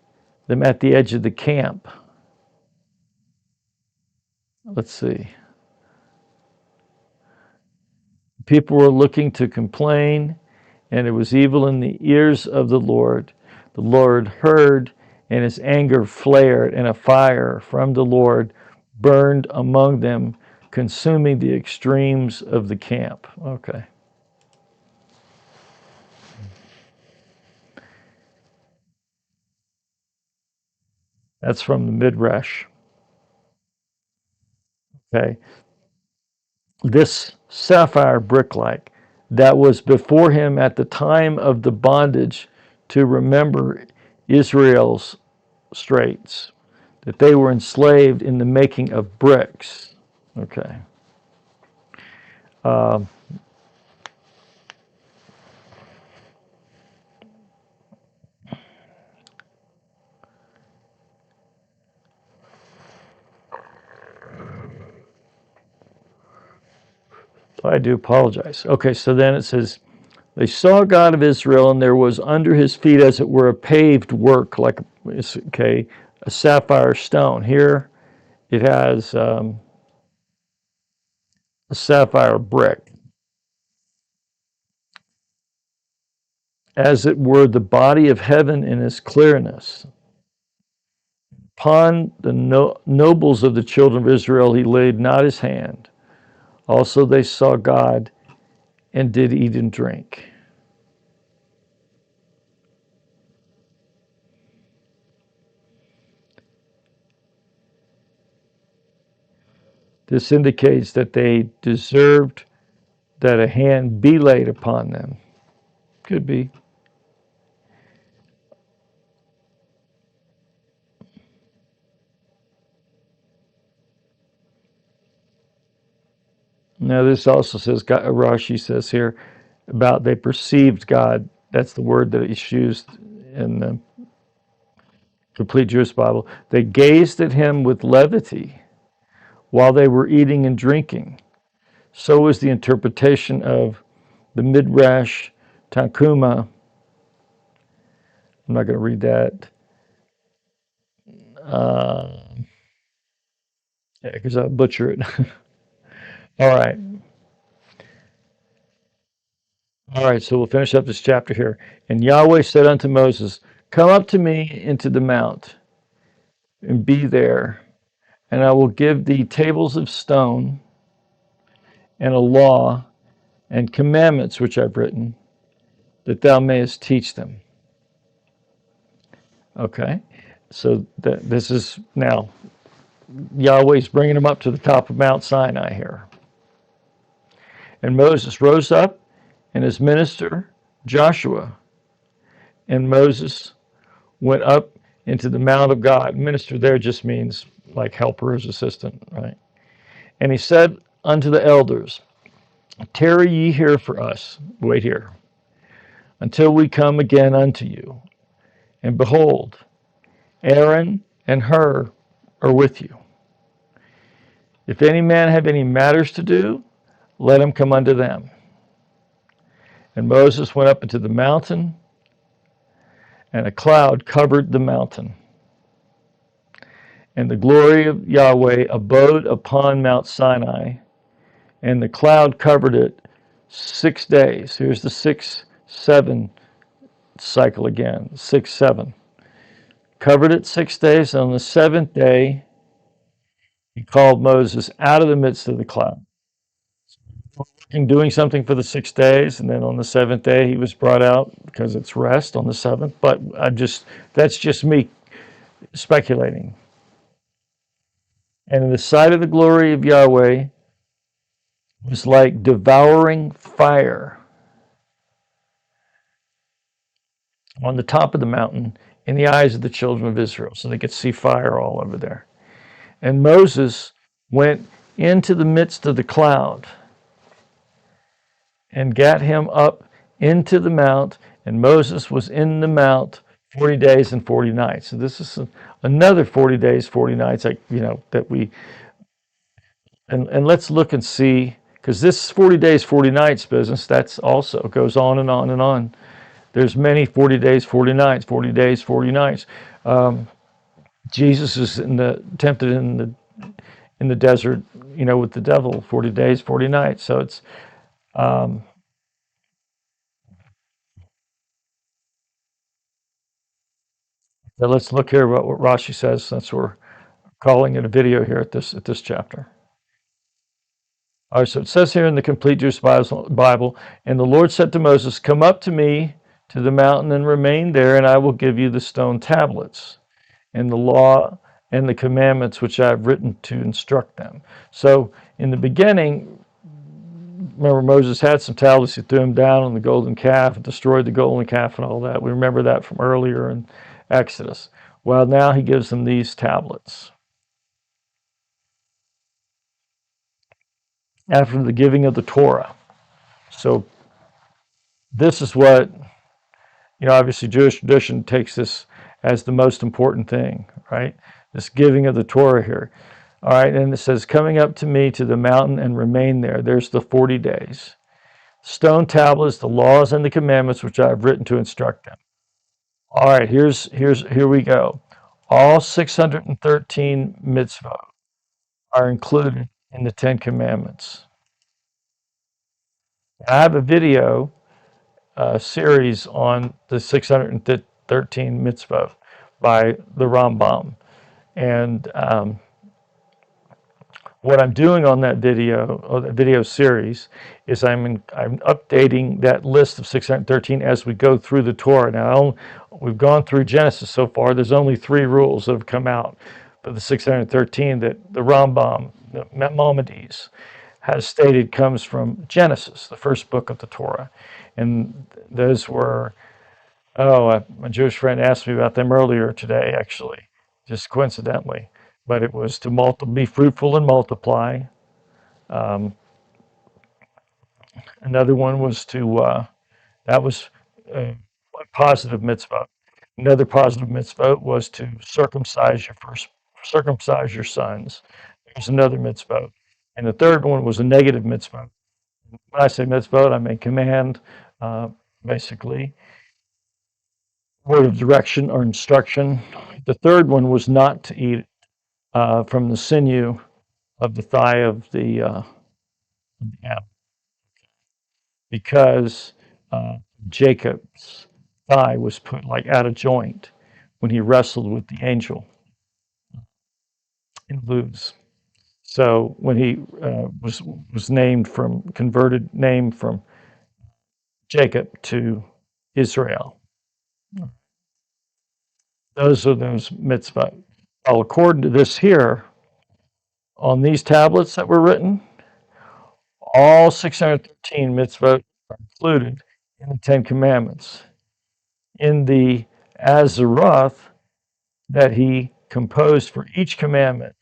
them at the edge of the camp. Let's see. People were looking to complain, and it was evil in the ears of the Lord. The Lord heard, and his anger flared, and a fire from the Lord burned among them, consuming the extremes of the camp. Okay. That's from the Midrash. Okay. This sapphire brick-like that was before him at the time of the bondage, to remember Israel's straits, that they were enslaved in the making of bricks. Okay. I do apologize. Okay, so then it says, They saw God of Israel, and there was under his feet, as it were, a paved work, like a sapphire stone. Here it has a sapphire brick, as it were, the body of heaven in its clearness. Upon the nobles of the children of Israel he laid not his hand. Also they saw God and did eat and drink. This indicates that they deserved that a hand be laid upon them. Could be. Now this also says, Rashi says here, about they perceived God. That's the word that is used in the Complete Jewish Bible. They gazed at him with levity while they were eating and drinking. So is the interpretation of the Midrash Tanchuma. I'm not going to read that because I butcher it. All right. All right, so we'll finish up this chapter here. And Yahweh said unto Moses, come up to me into the mount and be there, and I will give thee tables of stone and a law and commandments which I've written, that thou mayest teach them. Okay, so this is now Yahweh's bringing him up to the top of Mount Sinai here. And Moses rose up, and his minister Joshua and Moses went up into the mount of God. Minister there just means like helper, as assistant, right? And he said unto the elders, tarry ye here for us, wait here, until we come again unto you. And behold, Aaron and Hur are with you. If any man have any matters to do, let him come unto them. And Moses went up into the mountain, and a cloud covered the mountain. And the glory of Yahweh abode upon Mount Sinai, and the cloud covered it 6 days. Here's the 6-7 cycle again, 6-7. Covered it 6 days, and on the seventh day he called Moses out of the midst of the cloud. Doing something for the 6 days, and then on the seventh day he was brought out because it's rest on the seventh. But that's just me speculating. And in the sight of the glory of Yahweh was like devouring fire on the top of the mountain in the eyes of the children of Israel, so they could see fire all over there. And Moses went into the midst of the cloud and gat him up into the mount, and Moses was in the mount 40 days and 40 nights. So this is another 40 days, 40 nights, that we, and let's look and see, because this 40 days, 40 nights business, that's also goes on and on and on. There's many 40 days, 40 nights, 40 days, 40 nights. Jesus is tempted in the desert, with the devil, 40 days, 40 nights. So it's, so let's look here what Rashi says, since we're calling it a video here at this chapter. All right, so it says here in the Complete Jewish Bible, and the Lord said to Moses, come up to me to the mountain and remain there, and I will give you the stone tablets and the law and the commandments which I have written to instruct them. So in the beginning, remember Moses had some tablets, he threw them down on the golden calf and destroyed the golden calf and all that. We remember that from earlier in Exodus. Well, now he gives them these tablets. After the giving of the Torah. So this is what, obviously Jewish tradition takes this as the most important thing, right? This giving of the Torah here. All right, and it says, coming up to me to the mountain and remain there. There's the 40 days. stone tablets, the laws and the commandments which I have written to instruct them. All right, here we go. All 613 mitzvot are included in the Ten Commandments. I have a video series on the 613 mitzvot by the Rambam, and what I'm doing on that video, or the video series, is I'm updating that list of 613 as we go through the Torah. Now, we've gone through Genesis so far. There's only 3 rules that have come out, but the 613 that the Rambam, the Maimonides, has stated comes from Genesis, the first book of the Torah. And those were, my Jewish friend asked me about them earlier today, actually, just coincidentally. But it was to be fruitful and multiply. Another one was that was a positive mitzvah. Another positive mitzvah was to circumcise your sons. There's another mitzvah. And the third one was a negative mitzvah. When I say mitzvah, I mean command, basically, word of direction or instruction. The third one was not to eat from the sinew of the thigh of the animal, because Jacob's thigh was put like out of joint when he wrestled with the angel in Luz. So when he was converted name from Jacob to Israel. Those are those mitzvah. Well, according to this here, on these tablets that were written, all 613 mitzvot are included in the Ten Commandments. In the Azaroth that he composed for each commandment,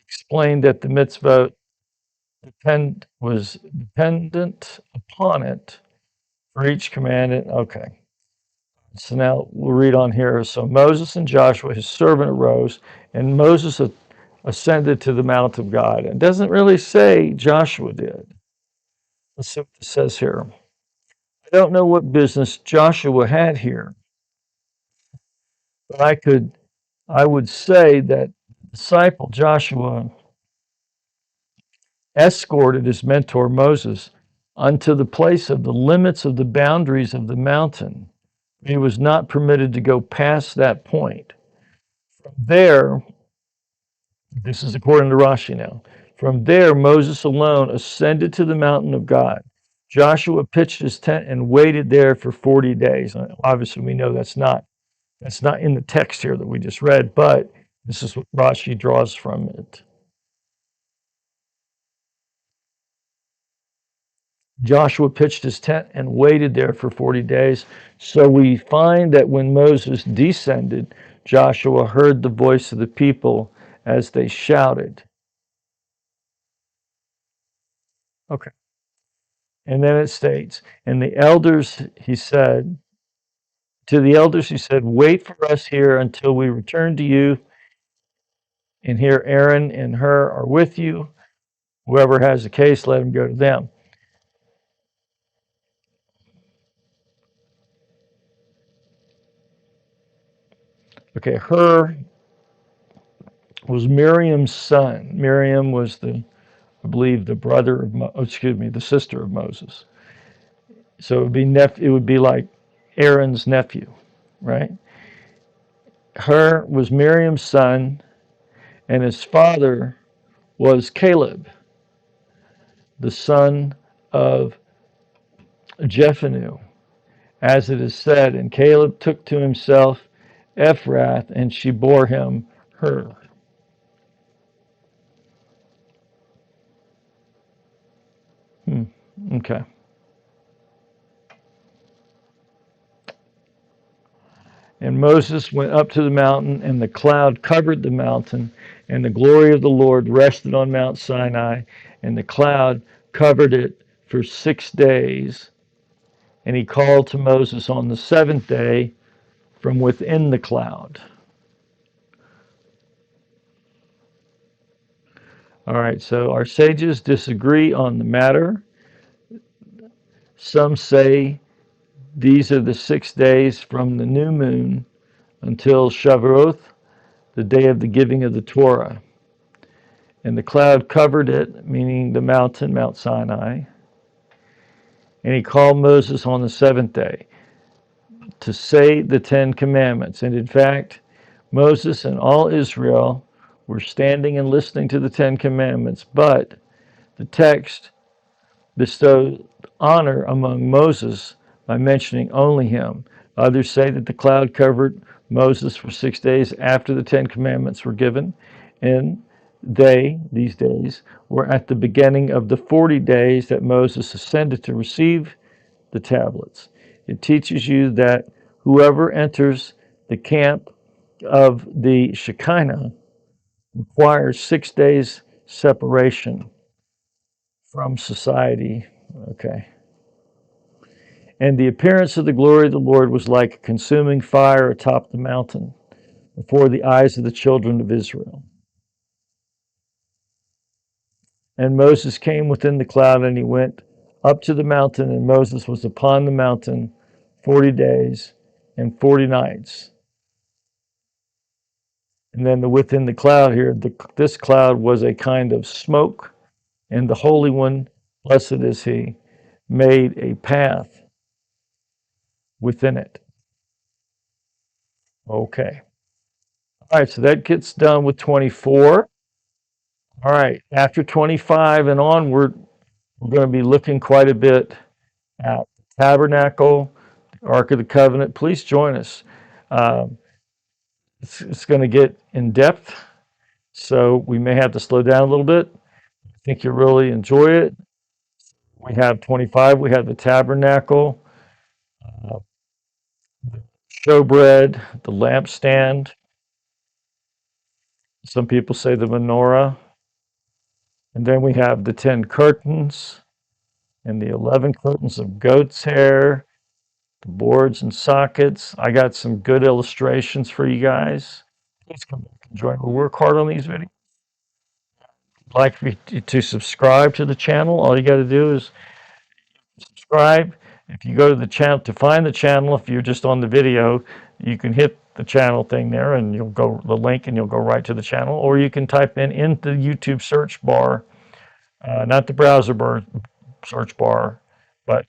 explained that the mitzvot was dependent upon it for each commandment. Okay. So now we'll read on here. So Moses and Joshua, his servant, arose, and Moses ascended to the mount of God. It doesn't really say Joshua did. Let's see what it says here. I don't know what business Joshua had here, but I would say that the disciple Joshua escorted his mentor Moses unto the place of the limits of the boundaries of the mountain. He was not permitted to go past that point. From there, this is according to Rashi now, from there Moses alone ascended to the mountain of God. Joshua pitched his tent and waited there for 40 days. Obviously, we know that's not in the text here that we just read, but this is what Rashi draws from it. Joshua pitched his tent and waited there for 40 days. So we find that when Moses descended, Joshua heard the voice of the people as they shouted. Okay. And then it states, and the elders, he said, wait for us here until we return to you. And here Aaron and Hur are with you. Whoever has a case, let him go to them. Okay, Hur was Miriam's son. Miriam was I believe, the sister of Moses. So it would be like Aaron's nephew, right? Hur was Miriam's son, and his father was Caleb, the son of Jephunneh, as it is said, and Caleb took to himself Ephrath, and she bore him Hur. Okay. And Moses went up to the mountain, and the cloud covered the mountain, and the glory of the Lord rested on Mount Sinai, and the cloud covered it for 6 days. And he called to Moses on the 7th day from within the cloud. All right, so our sages disagree on the matter. Some say these are the 6 days from the new moon until Shavuot, the day of the giving of the Torah. And the cloud covered it, meaning the mountain, Mount Sinai. And he called Moses on the seventh day to say the Ten Commandments. And in fact, Moses and all Israel were standing and listening to the Ten Commandments, but the text bestowed honor among Moses by mentioning only him. Others say that the cloud covered Moses for 6 days after the Ten Commandments were given, and these days, were at the beginning of the 40 days that Moses ascended to receive the tablets. It teaches you that whoever enters the camp of the Shekinah requires 6 days separation from society. Okay. And the appearance of the glory of the Lord was like a consuming fire atop the mountain before the eyes of the children of Israel. And Moses came within the cloud, and he went up to the mountain, and Moses was upon the mountain 40 days and 40 nights. And then within the cloud here, this cloud was a kind of smoke, and the Holy One, blessed is he, made a path within it. Okay. All right, so that gets done with 24. All right, after 25 and onward, we're going to be looking quite a bit at the Tabernacle, the Ark of the Covenant. Please join us. Um, it's going to get in depth, so we may have to slow down a little bit. I think you'll really enjoy it. We have 25, we have the Tabernacle, uh, the showbread, the lampstand. Some people say the menorah. And then we have the 10 curtains and the 11 curtains of goat's hair, the boards and sockets. I got some good illustrations for you guys. Please come back and join me. We work hard on these videos. I'd like for you to subscribe to the channel. All you got to do is subscribe. If you go to the channel to find the channel, if you're just on the video, you can hit the channel thing there and you'll go the link and you'll go right to the channel. Or you can type in the YouTube search bar, not the browser bar search bar, but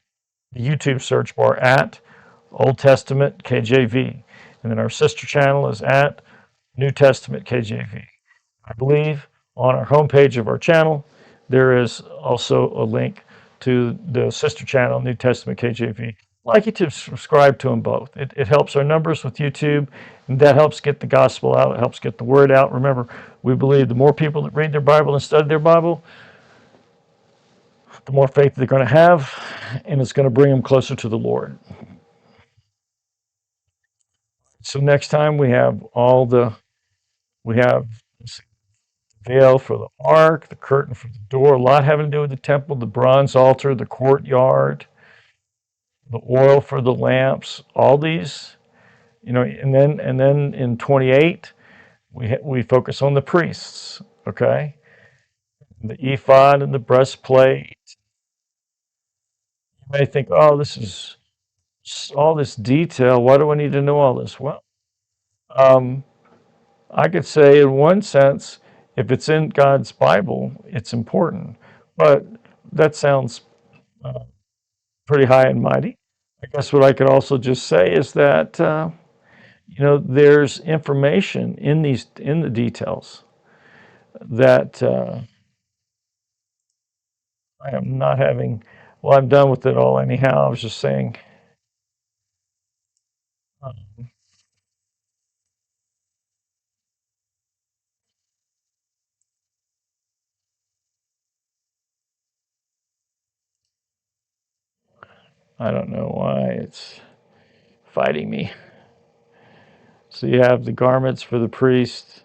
the YouTube search bar at Old Testament KJV. And then our sister channel is at New Testament KJV. I believe on our homepage of our channel, there is also a link to the sister channel, New Testament KJV. I'd like you to subscribe to them both. It helps our numbers with YouTube, and that helps get the gospel out. It helps get the word out. Remember, we believe the more people that read their Bible and study their Bible, the more faith they're going to have, and it's going to bring them closer to the Lord. So next time we have the veil for the ark, the curtain for the door, a lot having to do with the temple, the bronze altar, the courtyard, the oil for the lamps, all these, and then in 28 we focus on the priests, okay? The ephod and the breastplate. You may think, oh, this is all this detail. Why do I need to know all this? Well, I could say in one sense, if it's in God's Bible, it's important. But that sounds pretty high and mighty. I guess what I could also just say is that there's information in the details that I am not having. Well, I'm done with it all anyhow. I was just saying. um, I don't know why it's fighting me. So you have the garments for the priest,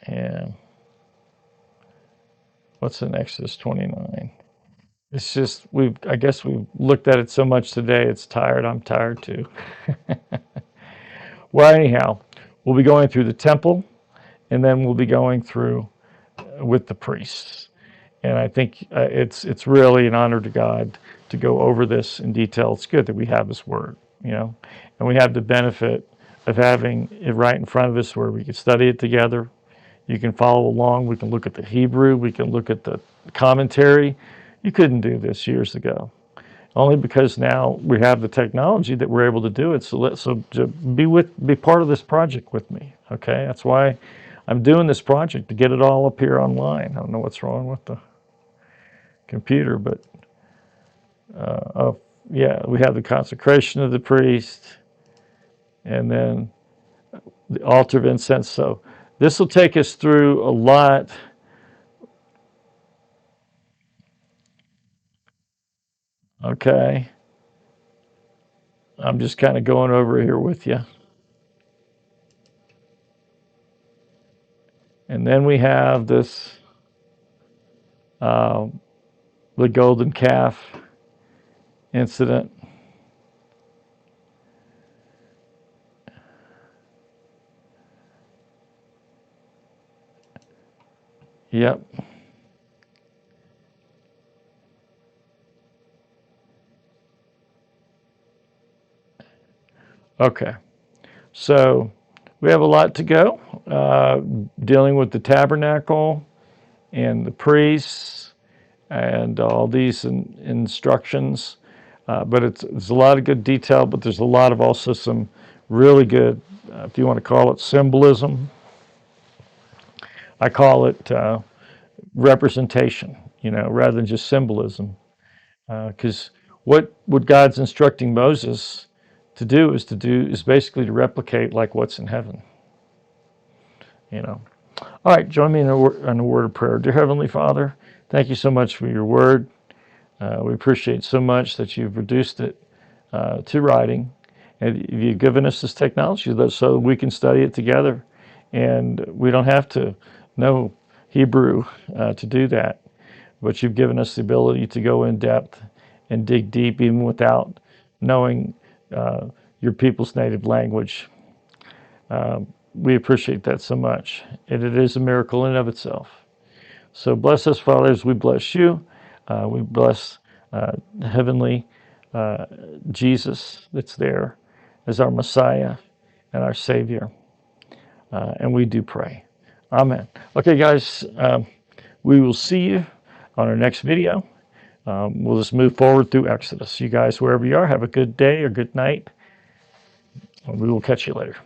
and what's in Exodus 29? It's just I guess we've looked at it so much today. It's tired. I'm tired too. Well, anyhow, we'll be going through the temple and then we'll be going through with the priests. And I think it's really an honor to God to go over this in detail. It's good that we have His Word, and we have the benefit of having it right in front of us where we can study it together. You can follow along. We can look at the Hebrew. We can look at the commentary. You couldn't do this years ago, only because now we have the technology that we're able to do it. So to be part of this project with me. Okay, that's why I'm doing this project, to get it all up here online. I don't know what's wrong with the computer, but yeah, we have the consecration of the priest, and then the altar of incense. So this will take us through a lot. Okay, I'm just kind of going over here with you. And then we have this, uh, the golden calf incident. Yep. Okay. So we have a lot to go, dealing with the tabernacle and the priests and all these instructions. But it's a lot of good detail, but there's a lot of also some really good, if you want to call it symbolism, I call it representation, rather than just symbolism. Because what God's instructing Moses to do is basically to replicate like what's in heaven. All right, join me in a word of prayer. Dear Heavenly Father, thank you so much for your word. We appreciate so much that you've reduced it to writing, and you've given us this technology so we can study it together, and we don't have to know Hebrew to do that. But you've given us the ability to go in depth and dig deep, even without knowing your people's native language. We appreciate that so much, and it is a miracle in and of itself. So bless us, Father, as we bless you. We bless heavenly Jesus that's there as our Messiah and our Savior. And we do pray. Amen. Okay, guys, we will see you on our next video. We'll just move forward through Exodus. You guys, wherever you are, have a good day or good night. And we will catch you later.